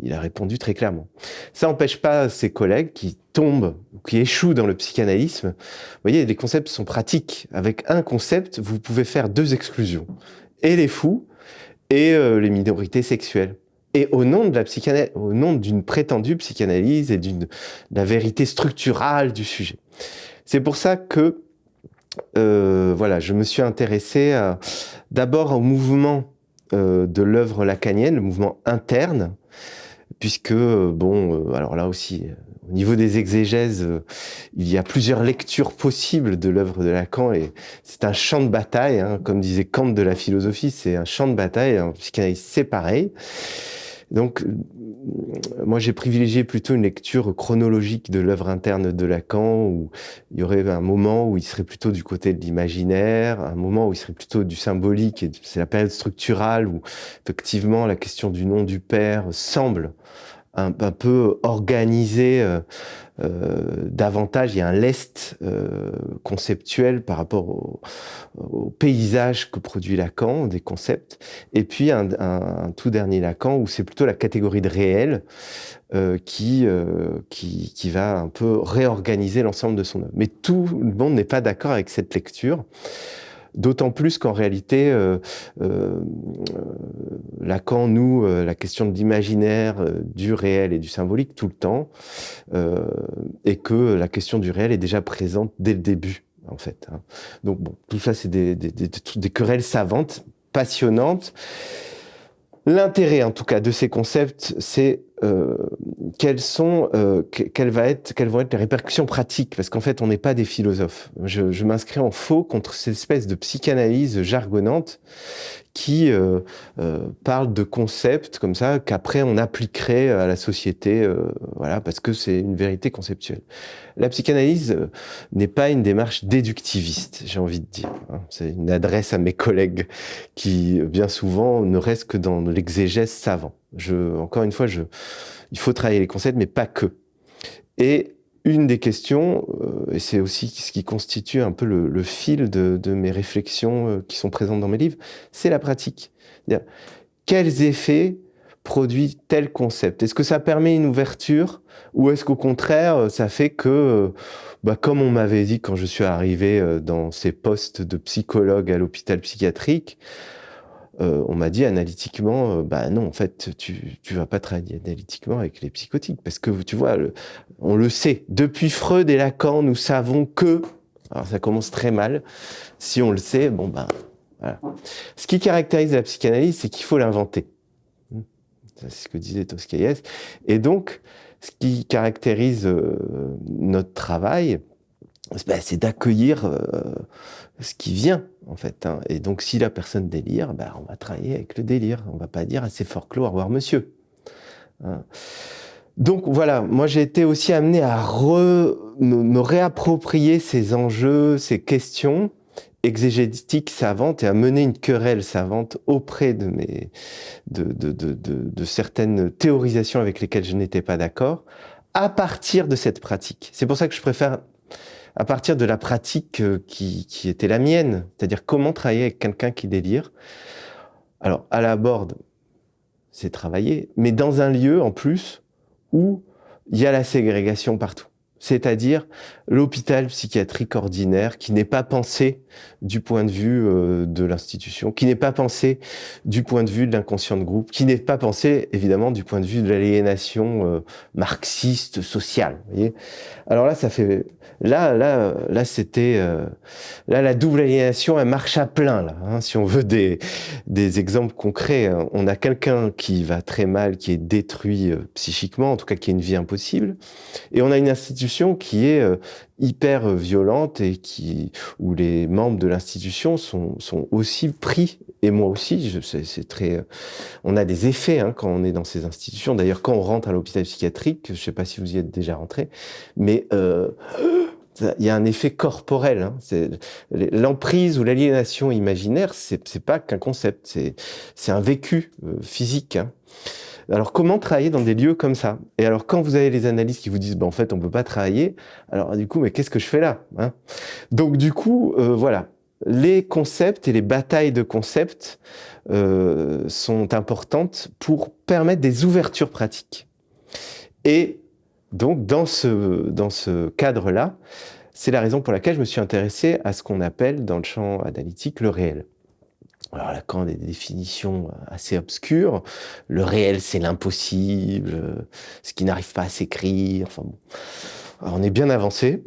Il a répondu très clairement. Ça n'empêche pas ses collègues qui tombent, qui échouent dans le psychanalysme. Vous voyez, les concepts sont pratiques. Avec un concept, vous pouvez faire 2 exclusions. Et les fous, et les minorités sexuelles. Et au nom de la psychanalyse, au nom d'une prétendue psychanalyse et de la vérité structurale du sujet. C'est pour ça que voilà, je me suis intéressé d'abord au mouvement de l'œuvre lacanienne, le mouvement interne, puisque, bon, alors là aussi, au niveau des exégèses, il y a plusieurs lectures possibles de l'œuvre de Lacan, et c'est un champ de bataille, hein, comme disait Kant de la philosophie, c'est un champ de bataille, en psychanalyse c'est pareil. Donc, moi, j'ai privilégié plutôt une lecture chronologique de l'œuvre interne de Lacan, où il y aurait un moment où il serait plutôt du côté de l'imaginaire, un moment où il serait plutôt du symbolique, et c'est la période structurale où, effectivement, la question du nom du père semble un peu organisée davantage. Il y a un lest conceptuel par rapport au paysage que produit Lacan, des concepts, et puis un tout dernier Lacan où c'est plutôt la catégorie de réel qui va un peu réorganiser l'ensemble de son œuvre. Mais tout le monde n'est pas d'accord avec cette lecture. D'autant plus qu'en réalité, Lacan noue la question de l'imaginaire, du réel et du symbolique tout le temps, et que la question du réel est déjà présente dès le début, en fait. Hein. Donc bon, tout ça, c'est des querelles savantes, passionnantes. L'intérêt, en tout cas, de ces concepts, c'est quelles vont être les répercussions pratiques, parce qu'en fait, on n'est pas des philosophes. Je m'inscris en faux contre cette espèce de psychanalyse jargonnante qui parle de concepts comme ça qu'après on appliquerait à la société, voilà, parce que c'est une vérité conceptuelle. La psychanalyse n'est pas une démarche déductiviste, j'ai envie de dire. Hein. C'est une adresse à mes collègues qui, bien souvent, ne restent que dans l'exégèse savant. Encore une fois, il faut travailler les concepts, mais pas que. Et une des questions, et c'est aussi ce qui constitue un peu le fil de mes réflexions qui sont présentes dans mes livres, c'est la pratique. C'est-à-dire, quels effets produit tel concept? Est-ce que ça permet une ouverture ou est-ce qu'au contraire, ça fait que, comme on m'avait dit quand je suis arrivé dans ces postes de psychologue à l'hôpital psychiatrique, on m'a dit analytiquement, non, en fait, tu vas pas travailler analytiquement avec les psychotiques, parce que tu vois, on le sait, depuis Freud et Lacan, nous savons que, alors ça commence très mal, si on le sait, voilà. Ce qui caractérise la psychanalyse, c'est qu'il faut l'inventer. C'est ce que disait Toscaïès. Et donc, ce qui caractérise notre travail, c'est d'accueillir ce qui vient, en fait. Hein. Et donc, si la personne délire, on va travailler avec le délire. On va pas dire « c'est fort clos, au revoir monsieur hein. ». Donc, voilà, moi, j'ai été aussi amené à me réapproprier ces enjeux, ces questions exégétiques savantes et à mener une querelle savante auprès de certaines théorisations avec lesquelles je n'étais pas d'accord, à partir de cette pratique. C'est pour ça que je préfère à partir de la pratique qui était la mienne, c'est-à-dire comment travailler avec quelqu'un qui délire. Alors, à la Borde, c'est travailler, mais dans un lieu, en plus, où il y a la ségrégation partout. c'est-à-dire l'hôpital psychiatrique ordinaire qui n'est pas pensé du point de vue de l'institution, qui n'est pas pensé du point de vue de l'inconscient de groupe, qui n'est pas pensé évidemment du point de vue de l'aliénation marxiste, sociale. Vous voyez, alors là, ça fait là, c'était là la double aliénation, elle marche à plein là. Hein, si on veut des exemples concrets, on a quelqu'un qui va très mal, qui est détruit psychiquement, en tout cas qui a une vie impossible. Et on a une institution qui est hyper violente et où les membres de l'institution sont aussi pris. Et moi aussi, c'est très. On a des effets hein, quand on est dans ces institutions. D'ailleurs, quand on rentre à l'hôpital psychiatrique, je ne sais pas si vous y êtes déjà rentré, mais il y a un effet corporel. Hein. L'emprise ou l'aliénation imaginaire, c'est pas qu'un concept, c'est un vécu physique. Hein. Alors, comment travailler dans des lieux comme ça? Et alors, quand vous avez les analystes qui vous disent, en fait, on peut pas travailler, alors du coup, mais qu'est-ce que je fais là hein? Donc, du coup, voilà, les concepts et les batailles de concepts sont importantes pour permettre des ouvertures pratiques. Et donc, dans ce cadre-là, c'est la raison pour laquelle je me suis intéressé à ce qu'on appelle, dans le champ analytique, le réel. Alors Lacan a des définitions assez obscures. Le réel, c'est l'impossible, ce qui n'arrive pas à s'écrire. Enfin bon, alors, on est bien avancé.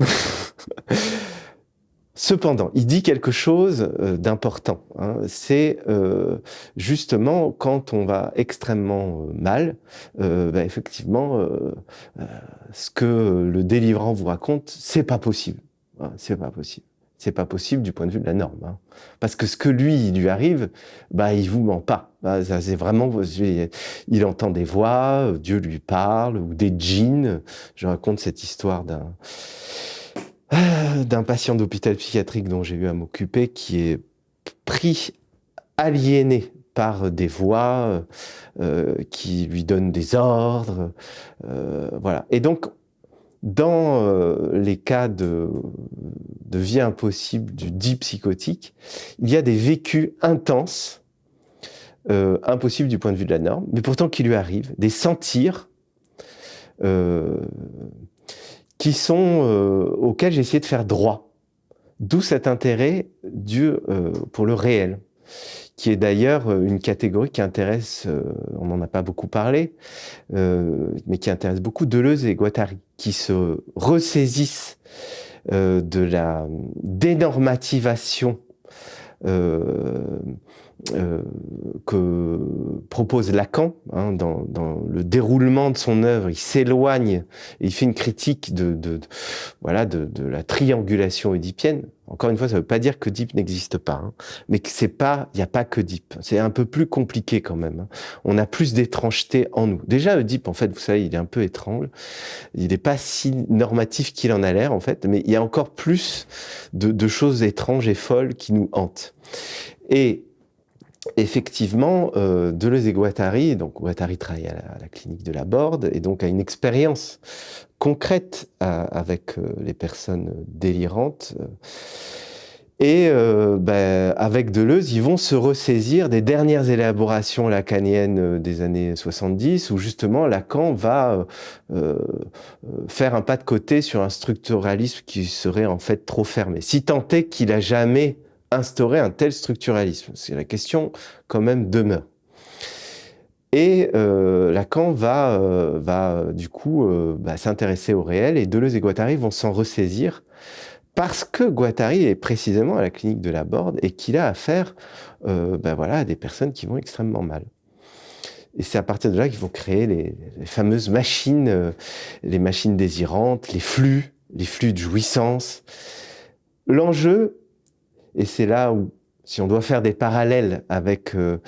Cependant, il dit quelque chose d'important. Hein. C'est justement quand on va extrêmement mal, effectivement, ce que le délivrant vous raconte, c'est pas possible. Hein, c'est pas possible. C'est pas possible du point de vue de la norme. Hein. Parce que ce que il lui arrive, il vous ment pas. Ça, c'est vraiment, il entend des voix, Dieu lui parle, ou des djinns. Je raconte cette histoire d'un patient d'hôpital psychiatrique dont j'ai eu à m'occuper, qui est pris, aliéné par des voix qui lui donnent des ordres. Voilà. Et donc, dans les cas de vie impossible du dit psychotique, il y a des vécus intenses, impossibles du point de vue de la norme, mais pourtant qui lui arrivent, des sentirs qui sont auxquels j'ai essayé de faire droit. D'où cet intérêt pour le réel, qui est d'ailleurs une catégorie qui intéresse, on n'en a pas beaucoup parlé, mais qui intéresse beaucoup Deleuze et Guattari, qui se ressaisissent de la dénormativation que propose Lacan hein, dans le déroulement de son œuvre. Il s'éloigne et il fait une critique de la triangulation oedipienne. Encore une fois, ça ne veut pas dire que Oedipe n'existe pas, hein, mais que il n'y a pas que Oedipe. C'est un peu plus compliqué quand même. Hein. On a plus d'étrangeté en nous. Déjà, Oedipe, en fait, vous savez, il est un peu étrange. Il n'est pas si normatif qu'il en a l'air, en fait, mais il y a encore plus de choses étranges et folles qui nous hantent. Et effectivement, Deleuze et Guattari, donc Guattari travaille à la clinique de la Borde, et donc a une expérience concrète avec les personnes délirantes. Et avec Deleuze, ils vont se ressaisir des dernières élaborations lacaniennes des années 70, où justement Lacan va faire un pas de côté sur un structuralisme qui serait en fait trop fermé. Si tant est qu'il a jamais instaurer un tel structuralisme. C'est la question quand même demeure. Et Lacan va du coup s'intéresser au réel et Deleuze et Guattari vont s'en ressaisir parce que Guattari est précisément à la clinique de la Borde et qu'il a affaire à des personnes qui vont extrêmement mal. Et c'est à partir de là qu'ils vont créer les fameuses machines, les machines désirantes, les flux de jouissance. L'enjeu, et c'est là où, si on doit faire des parallèles avec le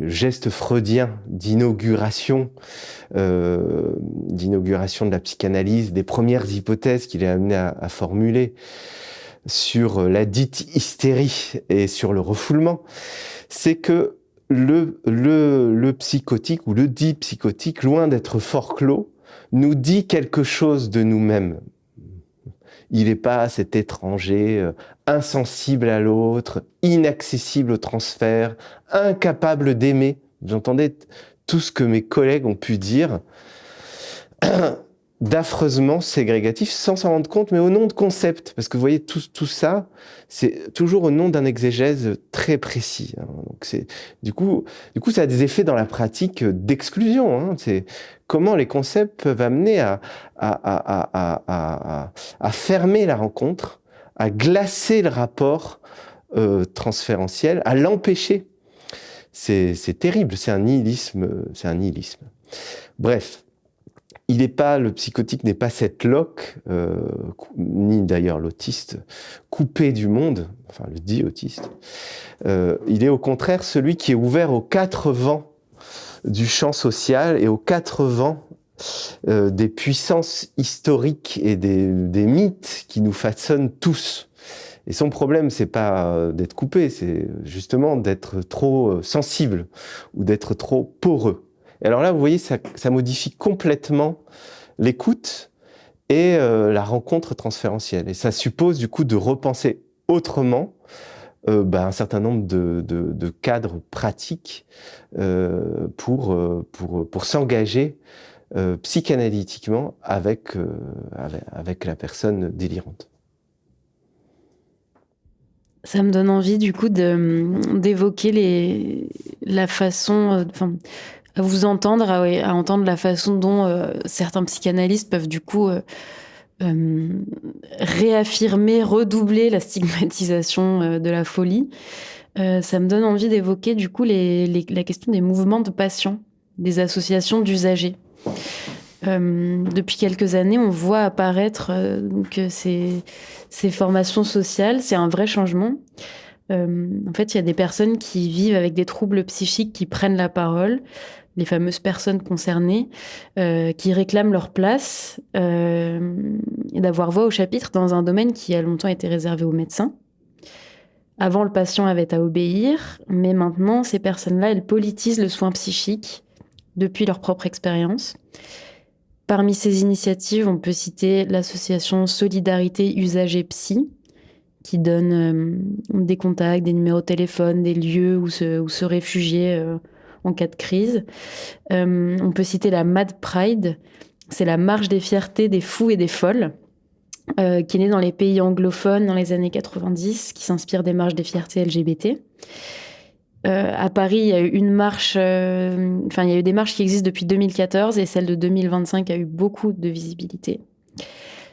geste freudien d'inauguration de la psychanalyse, des premières hypothèses qu'il est amené à formuler sur la dite hystérie et sur le refoulement, c'est que le psychotique ou le dit psychotique, loin d'être fort clos, nous dit quelque chose de nous-mêmes. Il n'est pas cet étranger insensible à l'autre, inaccessible au transfert, incapable d'aimer. Vous entendez tout ce que mes collègues ont pu dire. d'affreusement ségrégatif sans s'en rendre compte, mais au nom de concepts. Parce que vous voyez, tout ça, c'est toujours au nom d'un exégèse très précis. Hein. Donc du coup, ça a des effets dans la pratique d'exclusion. Hein. C'est comment les concepts peuvent amener à fermer la rencontre, à glacer le rapport transférentiel, à l'empêcher. C'est terrible, c'est un nihilisme. Bref. Le psychotique n'est pas cette loque, ni d'ailleurs l'autiste, coupé du monde, enfin le dit autiste. Il est au contraire celui qui est ouvert aux quatre vents du champ social et aux quatre vents des puissances historiques et des mythes qui nous façonnent tous. Et son problème, c'est pas d'être coupé, c'est justement d'être trop sensible ou d'être trop poreux. Et alors là, vous voyez, ça modifie complètement l'écoute et la rencontre transférentielle. Et ça suppose du coup de repenser autrement un certain nombre de cadres pratiques pour s'engager psychanalytiquement avec la personne délirante. Ça me donne envie du coup d'évoquer la façon... à vous entendre, à entendre la façon dont certains psychanalystes peuvent du coup réaffirmer, redoubler la stigmatisation de la folie. Ça me donne envie d'évoquer du coup la question des mouvements de patients, des associations d'usagers. Depuis quelques années, on voit apparaître que ces formations sociales, c'est un vrai changement. En fait, il y a des personnes qui vivent avec des troubles psychiques qui prennent la parole, les fameuses personnes concernées, qui réclament leur place et d'avoir voix au chapitre dans un domaine qui a longtemps été réservé aux médecins. Avant, le patient avait à obéir, mais maintenant, ces personnes-là, elles politisent le soin psychique depuis leur propre expérience. Parmi ces initiatives, on peut citer l'association Solidarité Usagers Psy, qui donne des contacts, des numéros de téléphone, des lieux où se réfugier en cas de crise. On peut citer la Mad Pride, c'est la marche des fiertés des fous et des folles, qui est née dans les pays anglophones dans les années 90, qui s'inspire des marches des fiertés LGBT. À Paris, il y a eu une marche, il y a eu des marches qui existent depuis 2014 et celle de 2025 a eu beaucoup de visibilité.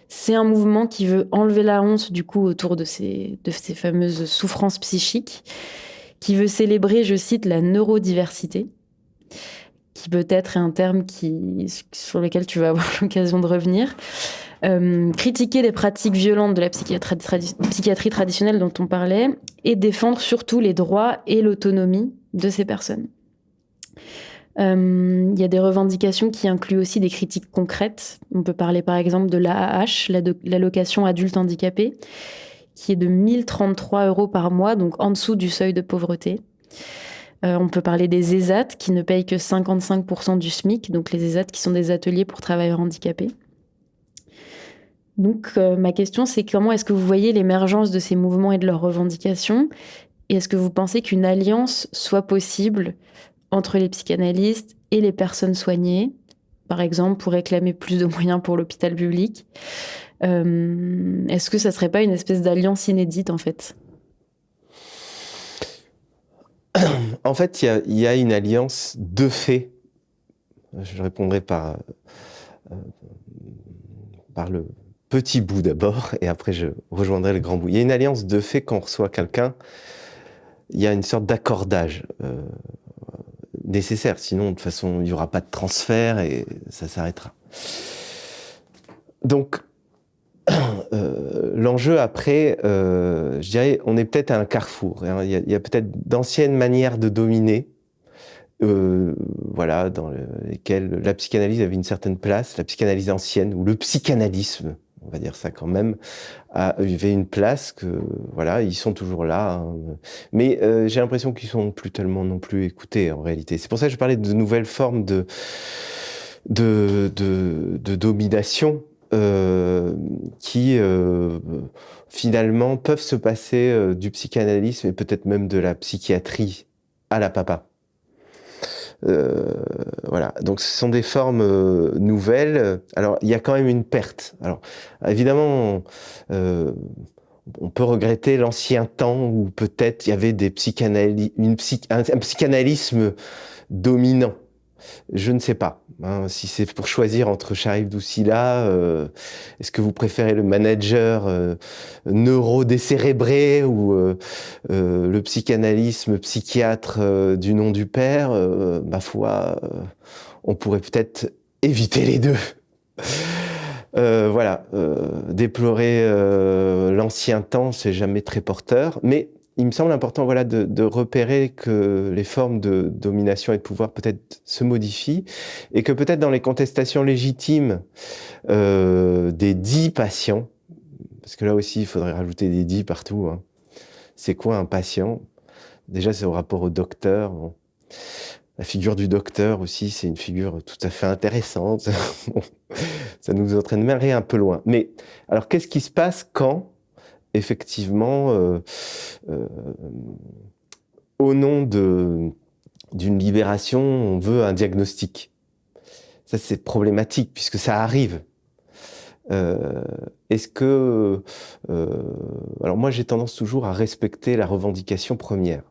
C'est un mouvement qui veut enlever la honte du coup autour de ces fameuses souffrances psychiques, qui veut célébrer, je cite, la neurodiversité, qui peut-être est un terme sur lequel tu vas avoir l'occasion de revenir. Critiquer les pratiques violentes de la psychiatrie traditionnelle dont on parlait et défendre surtout les droits et l'autonomie de ces personnes. Il y a des revendications qui incluent aussi des critiques concrètes. On peut parler par exemple de l'AAH, l'allocation adulte handicapé, qui est de 1 033 € par mois, donc en dessous du seuil de pauvreté. On peut parler des ESAT, qui ne payent que 55% du SMIC, donc les ESAT qui sont des ateliers pour travailleurs handicapés. Donc ma question, c'est comment est-ce que vous voyez l'émergence de ces mouvements et de leurs revendications ? Et est-ce que vous pensez qu'une alliance soit possible entre les psychanalystes et les personnes soignées, par exemple pour réclamer plus de moyens pour l'hôpital public ? Est-ce que ça serait pas une espèce d'alliance inédite en fait ? En fait, il y a une alliance de fait. Je répondrai par le petit bout d'abord, et après je rejoindrai le grand bout. Il y a une alliance de fait quand on reçoit quelqu'un. Il y a une sorte d'accordage nécessaire, sinon de toute façon il n'y aura pas de transfert et ça s'arrêtera. Donc l'enjeu après, je dirais, on est peut-être à un carrefour. Hein. Il y a peut-être d'anciennes manières de dominer, dans lesquelles la psychanalyse avait une certaine place, la psychanalyse ancienne, ou le psychanalysme, on va dire ça quand même, avait une place que, ils sont toujours là. Hein. Mais j'ai l'impression qu'ils sont plus tellement non plus écoutés, en réalité. C'est pour ça que je parlais de nouvelles formes de domination qui, finalement, peuvent se passer du psychanalysme et peut-être même de la psychiatrie à la papa. Voilà. Donc, ce sont des formes nouvelles. Alors, il y a quand même une perte. Alors, évidemment, on peut regretter l'ancien temps où peut-être il y avait un psychanalysme dominant. Je ne sais pas. Hein, si c'est pour choisir entre Charif Doucila, est-ce que vous préférez le manager neurodécérébré ou le psychanalysme psychiatre du nom du père? Ma foi, on pourrait peut-être éviter les deux. Voilà, déplorer l'ancien temps, c'est jamais très porteur, mais il me semble important, voilà, de repérer que les formes de domination et de pouvoir peut-être se modifient et que peut-être dans les contestations légitimes des dits patients, parce que là aussi il faudrait rajouter des dits partout, hein. C'est quoi un patient? Déjà, c'est au rapport au docteur. Bon. La figure du docteur aussi, c'est une figure tout à fait intéressante. Bon, ça nous entraînerait un peu loin. Mais alors, qu'est-ce qui se passe quand, effectivement, au nom d'une libération, on veut un diagnostic? Ça, c'est problématique, puisque ça arrive. Est-ce que... alors moi, j'ai tendance toujours à respecter la revendication première.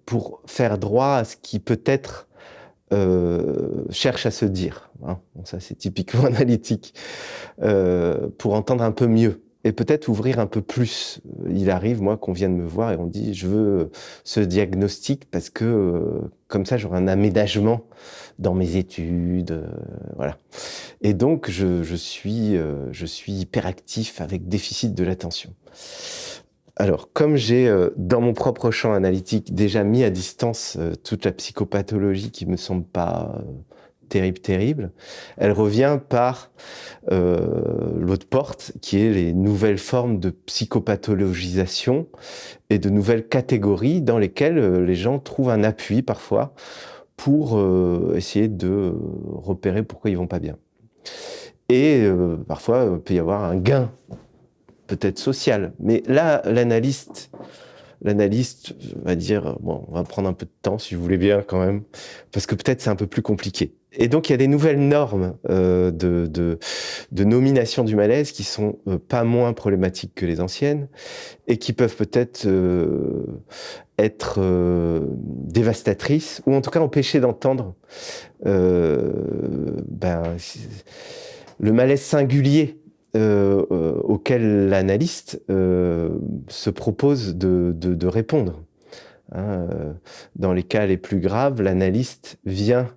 Pour faire droit à ce qui peut-être cherche à se dire. Hein. Bon, ça, c'est typiquement analytique. Pour entendre un peu mieux et peut-être ouvrir un peu plus. Il arrive, moi, qu'on vienne me voir et on dit « je veux ce diagnostic parce que comme ça, j'aurai un aménagement dans mes études. » Voilà. Et donc, je suis hyperactif avec déficit de l'attention. Alors, comme j'ai, dans mon propre champ analytique, déjà mis à distance toute la psychopathologie qui me semble pas terrible, elle revient par l'autre porte, qui est les nouvelles formes de psychopathologisation et de nouvelles catégories dans lesquelles les gens trouvent un appui parfois pour essayer de repérer pourquoi ils vont pas bien. Et parfois, il peut y avoir un gain peut-être social. Mais là, l'analyste va dire, bon, on va prendre un peu de temps, si vous voulez bien, quand même, parce que peut-être c'est un peu plus compliqué. Et donc, il y a des nouvelles normes de nomination du malaise qui sont pas moins problématiques que les anciennes et qui peuvent peut-être être dévastatrices ou en tout cas empêcher d'entendre le malaise singulier auquel l'analyste se propose de répondre. Hein, dans les cas les plus graves, l'analyste vient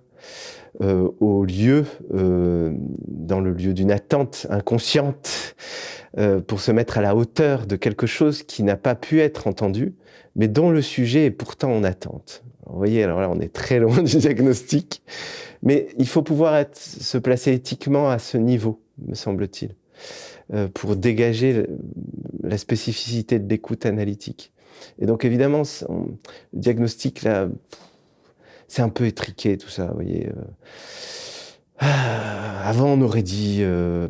au lieu, dans le lieu d'une attente inconsciente, pour se mettre à la hauteur de quelque chose qui n'a pas pu être entendu, mais dont le sujet est pourtant en attente. Vous voyez, alors là, on est très loin du diagnostic, mais il faut pouvoir se placer éthiquement à ce niveau, me semble-t-il, pour dégager la spécificité de l'écoute analytique. Et donc, évidemment, le diagnostic, là, c'est un peu étriqué, tout ça, vous voyez. Avant, on aurait dit,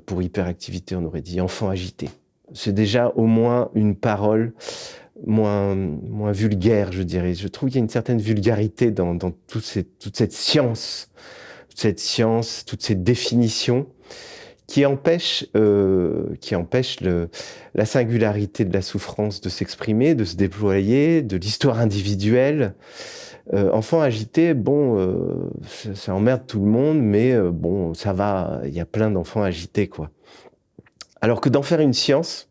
pour hyperactivité, on aurait dit enfant agité. C'est déjà au moins une parole moins vulgaire, je dirais. Je trouve qu'il y a une certaine vulgarité dans toute cette science, toutes ces définitions qui empêchent la singularité de la souffrance de s'exprimer, de se déployer, de l'histoire individuelle. Enfant agité, bon, ça emmerde tout le monde, mais bon, ça va, il y a plein d'enfants agités, quoi. Alors que d'en faire une science,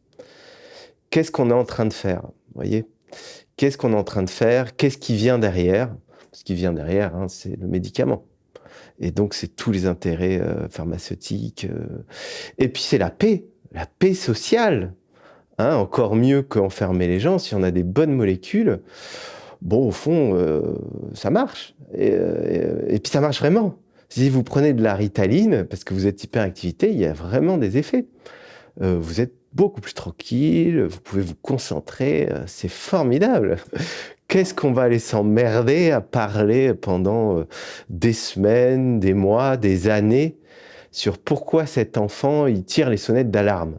qu'est-ce qu'on est en train de faire, vous voyez? Qu'est-ce qu'on est en train de faire? Qu'est-ce qui vient derrière? Ce qui vient derrière, hein, c'est le médicament. Et donc, c'est tous les intérêts pharmaceutiques. Et puis, c'est la paix sociale. Hein, encore mieux qu'enfermer les gens, si on a des bonnes molécules. Bon, au fond, ça marche. Et puis, ça marche vraiment. Si vous prenez de la Ritaline, parce que vous êtes hyperactivité, il y a vraiment des effets. Vous êtes beaucoup plus tranquille, vous pouvez vous concentrer, c'est formidable. Qu'est-ce qu'on va aller s'emmerder à parler pendant des semaines, des mois, des années sur pourquoi cet enfant il tire les sonnettes d'alarme?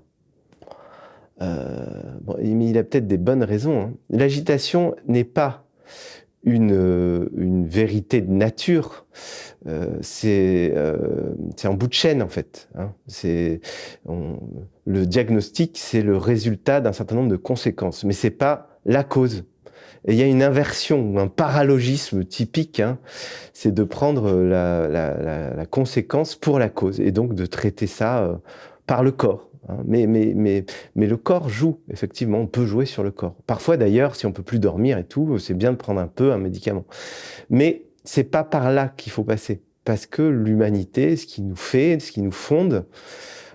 Bon, mais il a peut-être des bonnes raisons. Hein. L'agitation n'est pas une vérité de nature. C'est un bout de chaîne, en fait. Hein. Le diagnostic, c'est le résultat d'un certain nombre de conséquences, mais c'est pas la cause. Et il y a une inversion ou un paralogisme typique, hein, c'est de prendre la conséquence pour la cause, et donc de traiter ça par le corps. Hein. Mais le corps joue, effectivement, on peut jouer sur le corps. Parfois d'ailleurs, si on peut plus dormir et tout, c'est bien de prendre un peu un médicament. Mais c'est pas par là qu'il faut passer, parce que l'humanité, ce qui nous fait, ce qui nous fonde,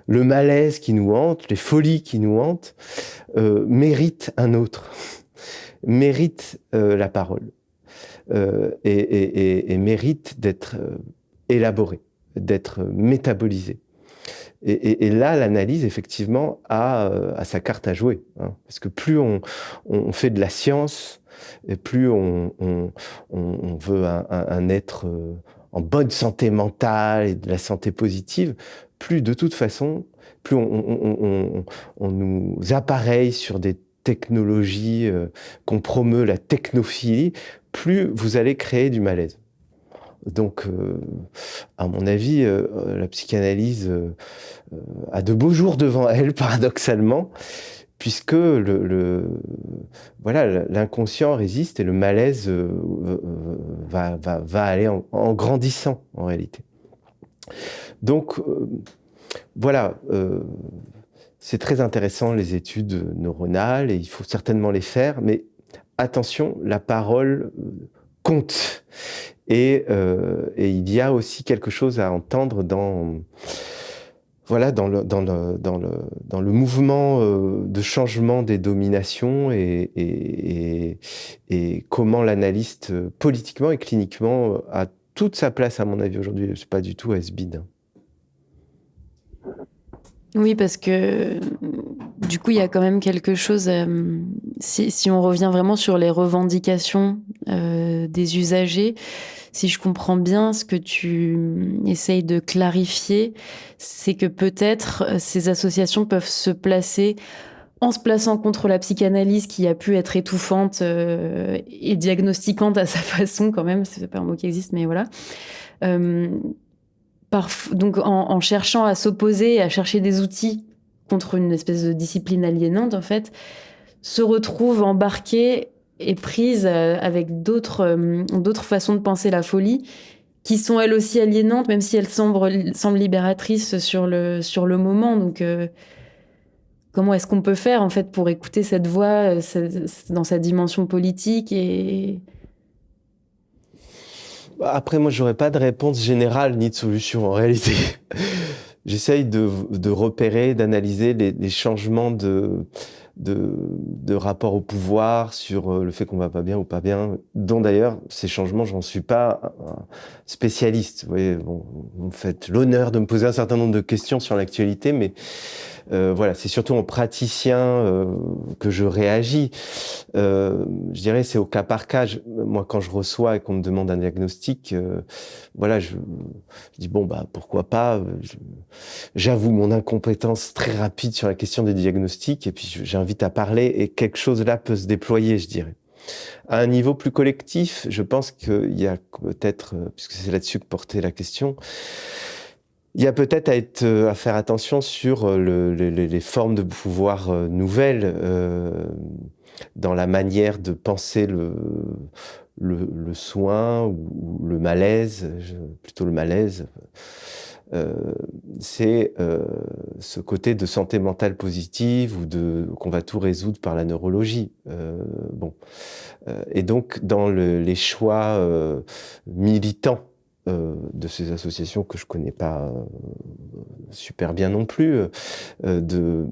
le malaise qui nous hante, les folies qui nous hantent, mérite un autre, mérite la parole, et mérite d'être élaboré, d'être métabolisé. Et là, l'analyse, effectivement, a sa carte à jouer. Hein, parce que plus on fait de la science, et plus on veut un être en bonne santé mentale et de la santé positive, plus de toute façon, plus on nous appareille sur des technologies, qu'on promeut la technophilie, plus vous allez créer du malaise. Donc, à mon avis, la psychanalyse a de beaux jours devant elle, paradoxalement, puisque voilà, l'inconscient résiste et le malaise va aller en grandissant, en réalité. Donc, voilà, c'est très intéressant, les études neuronales, et il faut certainement les faire, mais attention, la parole compte. Et il y a aussi quelque chose à entendre dans le mouvement de changement des dominations, et comment l'analyste, politiquement et cliniquement, a toute sa place, à mon avis, aujourd'hui. C'est pas du tout has-been. Oui, parce que du coup, il y a quand même quelque chose. Si on revient vraiment sur les revendications des usagers, si je comprends bien, ce que tu essayes de clarifier, c'est que peut-être ces associations peuvent se placer en se plaçant contre la psychanalyse qui a pu être étouffante et diagnostiquante à sa façon, quand même. C'est pas un mot qui existe, mais voilà. Donc en cherchant à s'opposer, à chercher des outils contre une espèce de discipline aliénante, en fait, se retrouvent embarquées et prises avec d'autres façons de penser la folie, qui sont elles aussi aliénantes, même si elles semblent libératrices sur le moment. Donc comment est-ce qu'on peut faire, en fait, pour écouter cette voix dans sa dimension politique et... Après, moi, j'aurais pas de réponse générale ni de solution, en réalité. J'essaye de repérer, d'analyser les changements de rapport au pouvoir, sur le fait qu'on va pas bien ou pas bien, dont d'ailleurs, ces changements, j'en suis pas un spécialiste. Vous voyez, bon, vous me faites l'honneur de me poser un certain nombre de questions sur l'actualité, mais voilà, c'est surtout en praticien que je réagis. Je dirais c'est au cas par cas. Moi, quand je reçois et qu'on me demande un diagnostic, voilà, je dis bon bah pourquoi pas. J'avoue mon incompétence très rapide sur la question des diagnostics, et puis j'invite à parler, et quelque chose là peut se déployer, je dirais. À un niveau plus collectif, je pense qu'il y a peut-être, puisque c'est là-dessus que portait la question, il y a peut-être à faire attention sur les formes de pouvoir nouvelles, dans la manière de penser le soin ou le malaise, plutôt le malaise. C'est ce côté de santé mentale positive, ou qu'on va tout résoudre par la neurologie. Et donc dans les choix militants de ces associations que je connais pas super bien non plus, de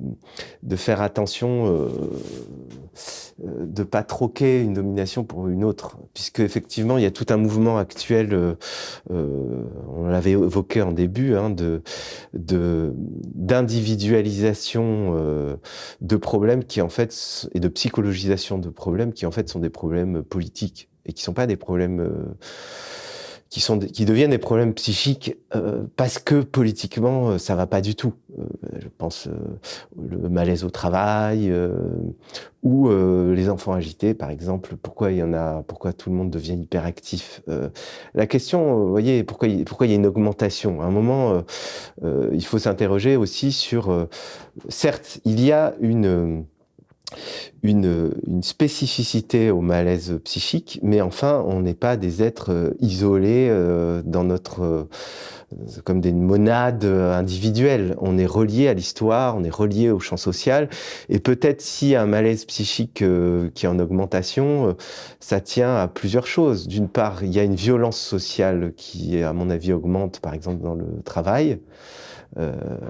faire attention, de pas troquer une domination pour une autre, puisque effectivement il y a tout un mouvement actuel, on l'avait évoqué en début, hein, d'individualisation de problèmes qui en fait, et de psychologisation de problèmes qui en fait sont des problèmes politiques, et qui sont pas des problèmes qui deviennent des problèmes psychiques parce que politiquement ça va pas du tout. Je pense le malaise au travail ou les enfants agités par exemple. Pourquoi tout le monde devient hyperactif? La question, vous voyez, pourquoi il y a une augmentation? À un moment, il faut s'interroger aussi sur. Certes, il y a une spécificité au malaise psychique, mais enfin, on n'est pas des êtres isolés dans notre comme des monades individuelles. On est relié à l'histoire, on est relié au champ social, et peut-être si un malaise psychique qui est en augmentation, ça tient à plusieurs choses. D'une part, il y a une violence sociale qui, à mon avis, augmente, par exemple dans le travail.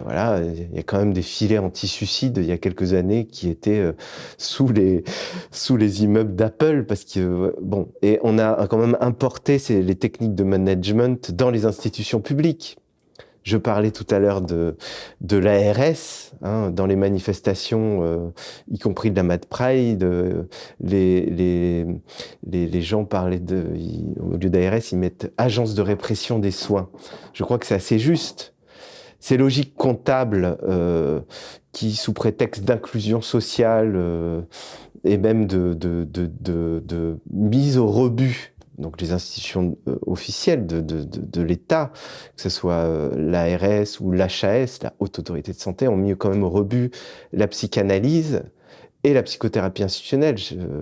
Voilà, il y a quand même des filets anti-suicide il y a quelques années qui étaient sous les immeubles d'Apple parce que bon, et on a quand même importé les techniques de management dans les institutions publiques. Je parlais tout à l'heure de l'ARS, hein, dans les manifestations, y compris de la Mad Pride, les gens parlaient au lieu d'ARS, ils mettent agence de répression des soins. Je crois que c'est assez juste. Ces logiques comptables qui, sous prétexte d'inclusion sociale et même de mise au rebut, donc les institutions officielles de l'État, que ce soit l'ARS ou l'HAS, la Haute Autorité de Santé, ont mis quand même au rebut la psychanalyse et la psychothérapie institutionnelle.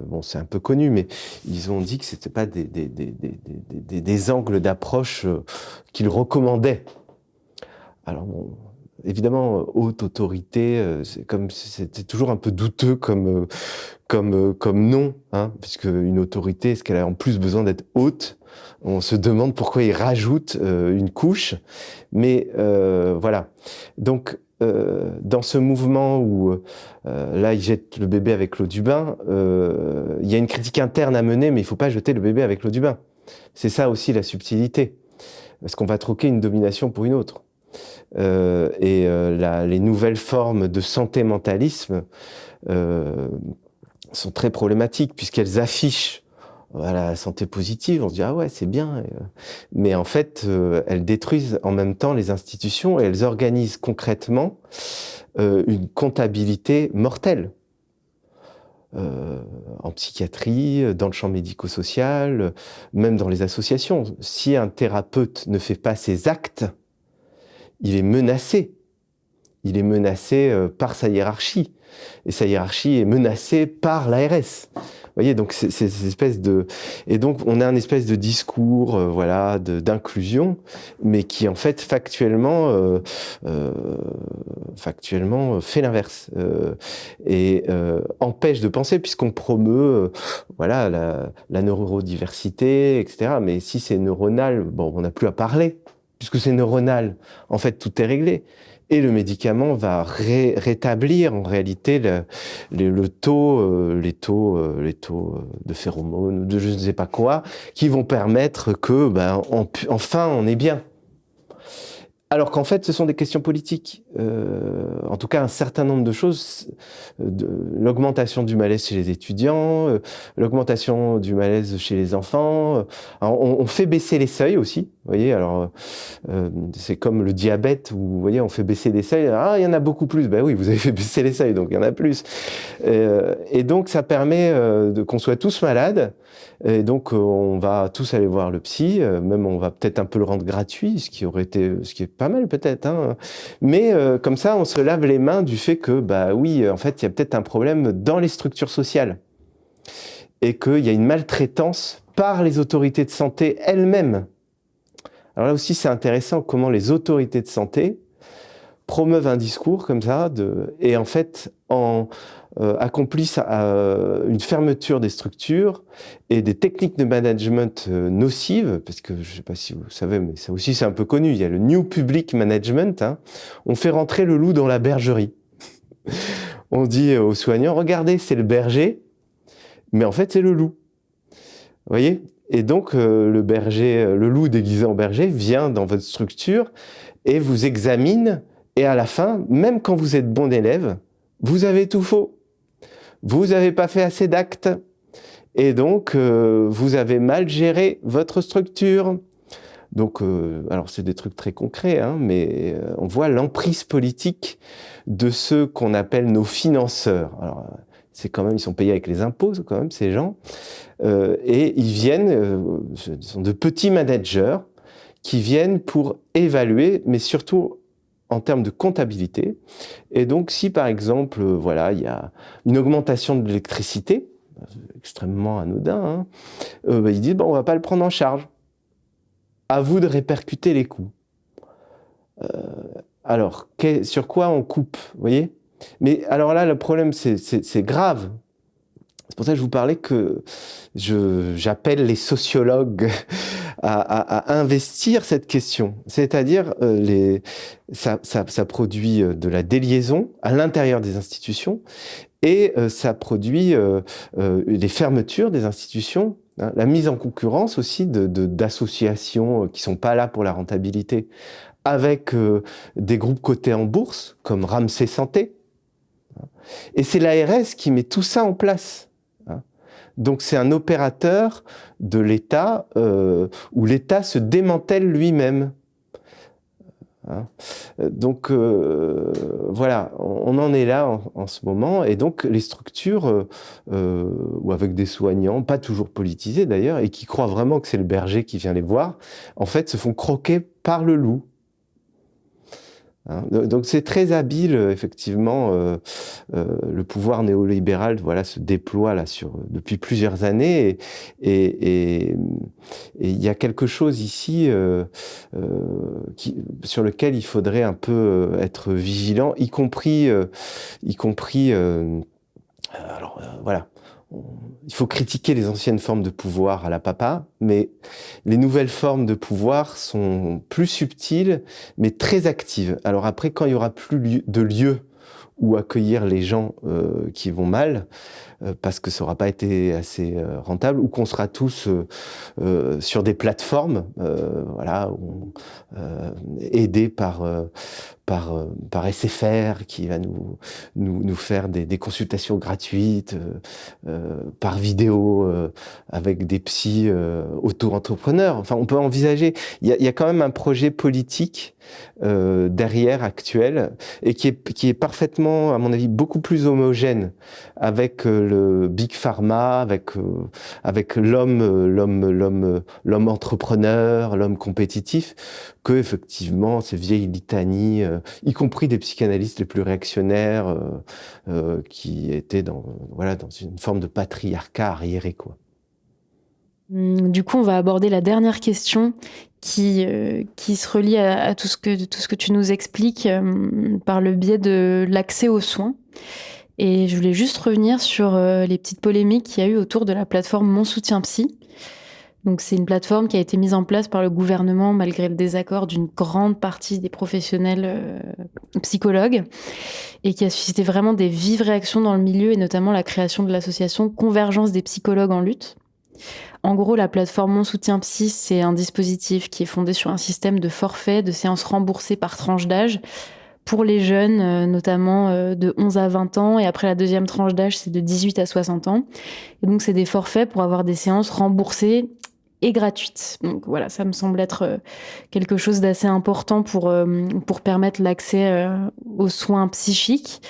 Bon, c'est un peu connu, mais ils ont dit que c'était pas des angles d'approche qu'ils recommandaient. Alors bon, évidemment, haute autorité, c'était toujours un peu douteux comme nom, hein, puisque une autorité, est-ce qu'elle a en plus besoin d'être haute? On se demande pourquoi ils rajoutent une couche, mais voilà. Donc, dans ce mouvement où là, ils jettent le bébé avec l'eau du bain, il y a une critique interne à mener, mais il ne faut pas jeter le bébé avec l'eau du bain. C'est ça aussi la subtilité, parce qu'on va troquer une domination pour une autre. Les nouvelles formes de santé-mentalisme sont très problématiques puisqu'elles affichent la santé positive. On se dit ah ouais, c'est bien, mais en fait elles détruisent en même temps les institutions et elles organisent concrètement une comptabilité mortelle en psychiatrie, dans le champ médico-social, même dans les associations. Si un thérapeute ne fait pas ses actes, il est menacé. Il est menacé par sa hiérarchie. Et sa hiérarchie est menacée par l'ARS. Vous voyez, donc c'est ces espèces de... Et donc, on a un espèce de discours, voilà, d'inclusion, mais qui, en fait, factuellement fait l'inverse. Et empêche de penser, puisqu'on promeut, voilà, la neurodiversité, etc. Mais si c'est neuronal, bon, on n'a plus à parler. Puisque c'est neuronal, en fait, tout est réglé. Et le médicament va rétablir en réalité les taux de phéromones, de je ne sais pas quoi, qui vont permettre que, enfin, on est bien. Alors qu'en fait, ce sont des questions politiques. En tout cas, un certain nombre de choses. L'augmentation du malaise chez les étudiants, l'augmentation du malaise chez les enfants. Alors, on fait baisser les seuils aussi. Vous voyez, alors c'est comme le diabète où, vous voyez, on fait baisser les seuils. Ah, il y en a beaucoup plus. Ben oui, vous avez fait baisser les seuils, donc il y en a plus. Et donc, ça permet qu'on soit tous malades. Et donc, on va tous aller voir le psy. Même, on va peut-être un peu le rendre gratuit, ce qui est pas mal peut-être. Hein. Mais comme ça, on se lave les mains du fait que, bah oui, en fait, il y a peut-être un problème dans les structures sociales et qu'il y a une maltraitance par les autorités de santé elles-mêmes. Alors là aussi, c'est intéressant comment les autorités de santé promeuvent un discours comme ça et en fait accomplissent une fermeture des structures et des techniques de management nocives, parce que je ne sais pas si vous savez, mais ça aussi c'est un peu connu, il y a le New Public Management, hein. On fait rentrer le loup dans la bergerie. On dit aux soignants, regardez, c'est le berger, mais en fait c'est le loup. Vous voyez ? Et donc le loup déguisé en berger vient dans votre structure et vous examine, et à la fin, même quand vous êtes bon élève, vous avez tout faux. Vous n'avez pas fait assez d'actes. Et donc, vous avez mal géré votre structure. Donc, alors c'est des trucs très concrets, hein, mais on voit l'emprise politique de ceux qu'on appelle nos financeurs. Alors, c'est quand même, ils sont payés avec les impôts, quand même, ces gens. Et ils viennent, ce sont de petits managers qui viennent pour évaluer, mais surtout en termes de comptabilité. Et donc, si par exemple, voilà, il y a une augmentation de l'électricité, extrêmement anodin, hein, ils disent, bon, on va pas le prendre en charge. À vous de répercuter les coûts. Alors, sur quoi on coupe, vous voyez? Mais alors là, le problème, c'est grave. C'est pour ça que je vous parlais que j'appelle les sociologues à investir cette question. C'est-à-dire, ça produit de la déliaison à l'intérieur des institutions et ça produit des fermetures des institutions, hein, la mise en concurrence aussi d'associations qui sont pas là pour la rentabilité, avec des groupes cotés en bourse, comme Ramsay Santé. Et c'est l'ARS qui met tout ça en place. Donc c'est un opérateur de l'État où l'État se démantèle lui-même. Donc voilà, on en est là en ce moment, et donc les structures, ou avec des soignants, pas toujours politisés d'ailleurs, et qui croient vraiment que c'est le berger qui vient les voir, en fait se font croquer par le loup. Donc c'est très habile, effectivement, le pouvoir néolibéral, voilà, se déploie là depuis plusieurs années, et il y a quelque chose ici sur lequel il faudrait un peu être vigilant, y compris alors voilà. Il faut critiquer les anciennes formes de pouvoir à la papa, mais les nouvelles formes de pouvoir sont plus subtiles, mais très actives. Alors après, quand il y aura plus de lieu où accueillir les gens qui vont mal, parce que ça n'aura pas été assez rentable, ou qu'on sera tous sur des plateformes, voilà, aidés par SFR qui va nous faire des consultations gratuites par vidéo avec des psys auto-entrepreneurs. Enfin, on peut envisager. Il y a quand même un projet politique derrière actuel et qui est parfaitement, à mon avis, beaucoup plus homogène avec le big pharma, avec l'homme entrepreneur, l'homme compétitif, que effectivement ces vieilles litanies, y compris des psychanalystes les plus réactionnaires, qui étaient dans une forme de patriarcat arriéré, quoi. Du coup, on va aborder la dernière question qui se relie à tout ce que tu nous expliques par le biais de l'accès aux soins. Et je voulais juste revenir sur les petites polémiques qu'il y a eu autour de la plateforme Mon Soutien Psy. Donc, c'est une plateforme qui a été mise en place par le gouvernement malgré le désaccord d'une grande partie des professionnels psychologues, et qui a suscité vraiment des vives réactions dans le milieu, et notamment la création de l'association Convergence des psychologues en lutte. En gros, la plateforme Mon Soutien Psy, c'est un dispositif qui est fondé sur un système de forfait, de séances remboursées par tranche d'âge pour les jeunes, notamment de 11 à 20 ans. Et après, la deuxième tranche d'âge, c'est de 18 à 60 ans. Et donc, c'est des forfaits pour avoir des séances remboursées et gratuites. Donc voilà, ça me semble être quelque chose d'assez important pour permettre l'accès aux soins psychiques.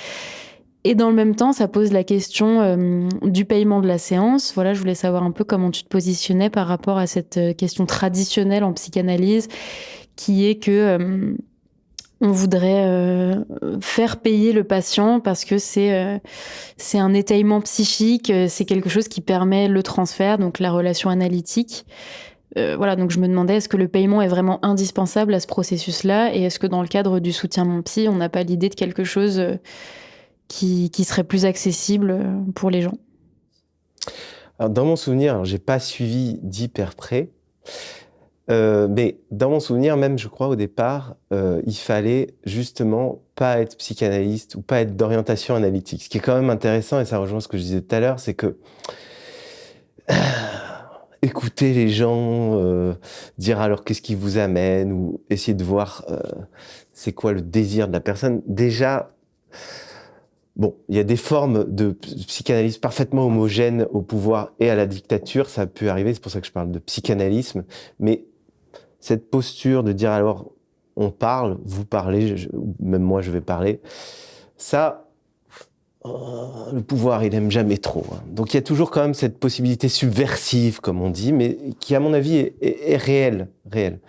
Et dans le même temps, ça pose la question du paiement de la séance. Voilà, je voulais savoir un peu comment tu te positionnais par rapport à cette question traditionnelle en psychanalyse, qui est que on voudrait faire payer le patient parce que c'est un étalement psychique, c'est quelque chose qui permet le transfert, donc la relation analytique. Voilà, donc je me demandais, est-ce que le paiement est vraiment indispensable à ce processus-là, et est-ce que dans le cadre du soutien Mon Psy, on n'a pas l'idée de quelque chose qui serait plus accessible pour les gens? Alors, dans mon souvenir, j'ai pas suivi d'hyper près, mais dans mon souvenir, même, je crois, au départ, il fallait justement pas être psychanalyste ou pas être d'orientation analytique. Ce qui est quand même intéressant, et ça rejoint ce que je disais tout à l'heure, c'est que écouter les gens, dire alors qu'est-ce qui vous amène, ou essayer de voir c'est quoi le désir de la personne. Déjà, bon, il y a des formes de psychanalyse parfaitement homogènes au pouvoir et à la dictature, ça a pu arriver, c'est pour ça que je parle de psychanalysme, mais cette posture de dire alors on parle, vous parlez, même moi je vais parler, ça, le pouvoir il aime jamais trop. Hein. Donc il y a toujours quand même cette possibilité subversive, comme on dit, mais qui à mon avis est réelle, réelle.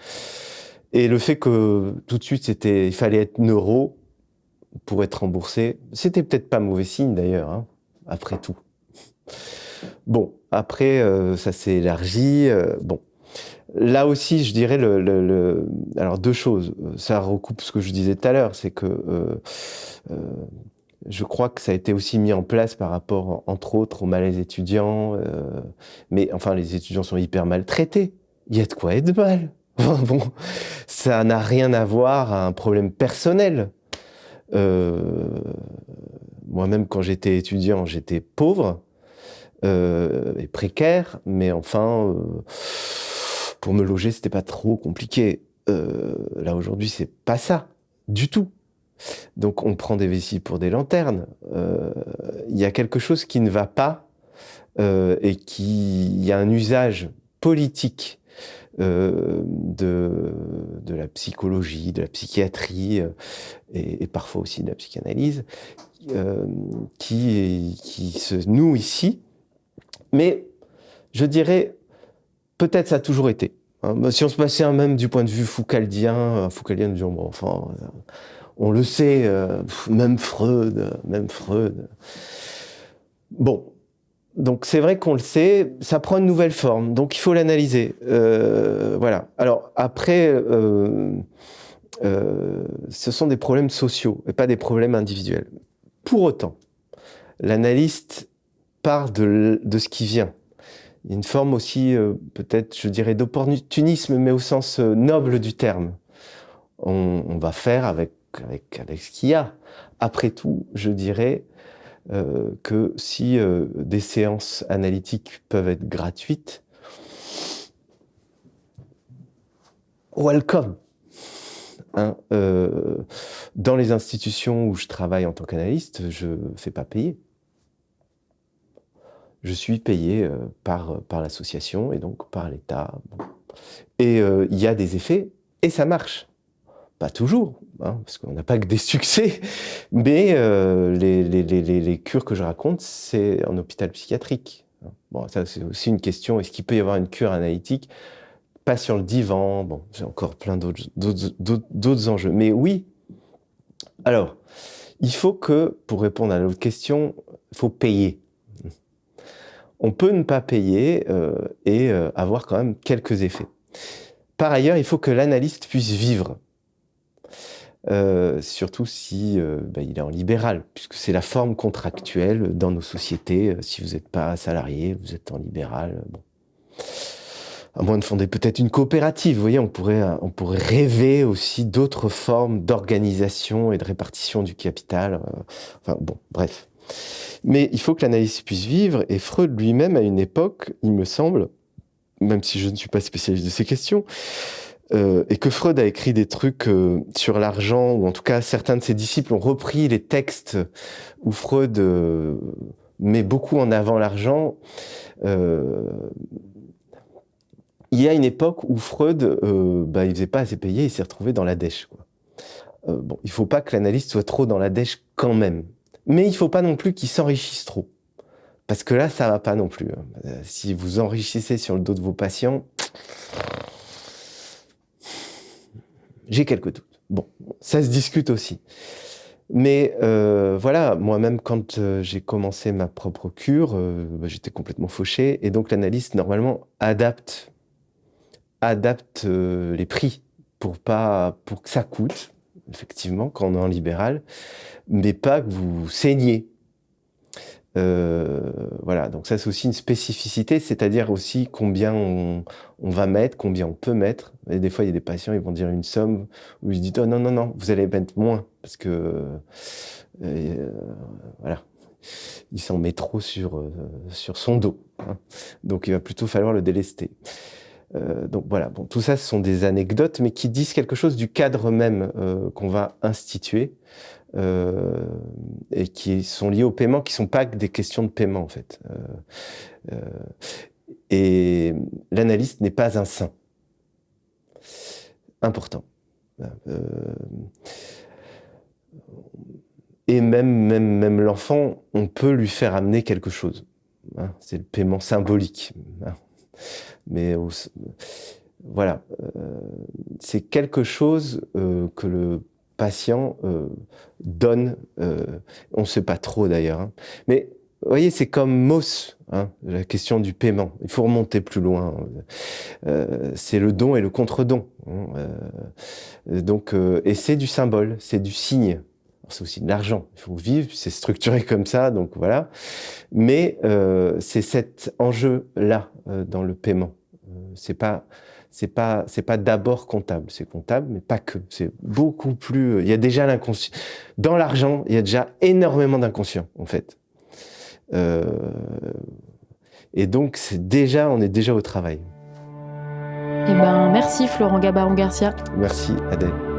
Et le fait que tout de suite il fallait être neuro pour être remboursé, c'était peut-être pas mauvais signe d'ailleurs, hein, après tout. Bon, après ça s'est élargi, bon. Là aussi, je dirais alors deux choses. Ça recoupe ce que je disais tout à l'heure, c'est que je crois que ça a été aussi mis en place par rapport, entre autres, au malaise étudiant. Mais enfin, les étudiants sont hyper maltraités. Il y a de quoi être mal. Bon, ça n'a rien à voir à un problème personnel. Moi-même, quand j'étais étudiant, j'étais pauvre et précaire, mais enfin, pour me loger, c'était pas trop compliqué. Là, aujourd'hui, c'est pas ça, du tout. Donc, on prend des vessies pour des lanternes. Il y a quelque chose qui ne va pas et il y a un usage politique de la psychologie, de la psychiatrie et parfois aussi de la psychanalyse qui se noue ici. Mais je dirais, peut-être ça a toujours été. Hein. Si on se passait même du point de vue foucaldien, disons, bon, enfin, on le sait, même Freud. Bon, donc c'est vrai qu'on le sait, ça prend une nouvelle forme, donc il faut l'analyser. Voilà. Alors après, ce sont des problèmes sociaux et pas des problèmes individuels. Pour autant, l'analyste part de ce qui vient. Il y a une forme aussi, peut-être, je dirais, d'opportunisme, mais au sens noble du terme. On va faire avec ce qu'il y a. Après tout, je dirais que si des séances analytiques peuvent être gratuites, welcome. Hein, dans les institutions où je travaille en tant qu'analyste, je ne fais pas payer. Je suis payé par l'association et donc par l'État. Bon. Et il y a des effets et ça marche. Pas toujours, hein, parce qu'on n'a pas que des succès, mais les cures que je raconte, c'est en hôpital psychiatrique. Bon, ça c'est aussi une question, est-ce qu'il peut y avoir une cure analytique? Pas sur le divan, bon, j'ai encore plein d'autres enjeux. Mais oui, alors, il faut que, pour répondre à l'autre question, il faut payer. On peut ne pas payer et avoir quand même quelques effets. Par ailleurs, il faut que l'analyste puisse vivre. Surtout si il est en libéral, puisque c'est la forme contractuelle dans nos sociétés. Si vous n'êtes pas salarié, vous êtes en libéral. Bon. À moins de fonder peut-être une coopérative, vous voyez, on pourrait rêver aussi d'autres formes d'organisation et de répartition du capital. Enfin bon, bref. Mais il faut que l'analyse puisse vivre, et Freud lui-même, à une époque, il me semble, même si je ne suis pas spécialiste de ces questions, et que Freud a écrit des trucs sur l'argent, ou en tout cas certains de ses disciples ont repris les textes où Freud met beaucoup en avant l'argent. Il y a une époque où Freud, il faisait pas assez payer, il s'est retrouvé dans la dèche. Quoi. Bon, il faut pas que l'analyste soit trop dans la dèche quand même. Mais il faut pas non plus qu'il s'enrichisse trop. Parce que là, ça va pas non plus. Si vous enrichissez sur le dos de vos patients, j'ai quelques doutes. Bon, ça se discute aussi. Mais voilà, moi-même, quand j'ai commencé ma propre cure, j'étais complètement fauché. Et donc, l'analyste, normalement, adapte les prix pour que ça coûte, effectivement, quand on est en libéral, mais pas que vous saignez. Voilà, donc ça c'est aussi une spécificité, c'est-à-dire aussi combien on va mettre, combien on peut mettre. Et des fois il y a des patients, ils vont dire une somme où ils se disent oh non, vous allez mettre moins parce que voilà, il s'en met trop sur son dos. Hein. Donc il va plutôt falloir le délester. Donc voilà, bon, tout ça ce sont des anecdotes, mais qui disent quelque chose du cadre même qu'on va instituer. Et qui sont liés au paiement, qui ne sont pas que des questions de paiement, en fait. Et l'analyste n'est pas un saint. important. Et même l'enfant, on peut lui faire amener quelque chose. Hein, c'est le paiement symbolique. Hein. Mais voilà, c'est quelque chose que le patient donne. On ne sait pas trop d'ailleurs. Hein. Mais vous voyez, c'est comme Mauss, hein, la question du paiement. Il faut remonter plus loin. C'est le don et le contre-don. Hein, et c'est du symbole, c'est du signe. C'est aussi de l'argent. Il faut vivre, c'est structuré comme ça, donc voilà. Mais c'est cet enjeu-là dans le paiement. C'est pas d'abord comptable. C'est comptable, mais pas que. C'est beaucoup plus. Il y a déjà l'inconscient. Dans l'argent, il y a déjà énormément d'inconscient, en fait. Et donc, on est déjà au travail. Eh ben, merci Florent Gabaron-Garcia. Merci Adèle.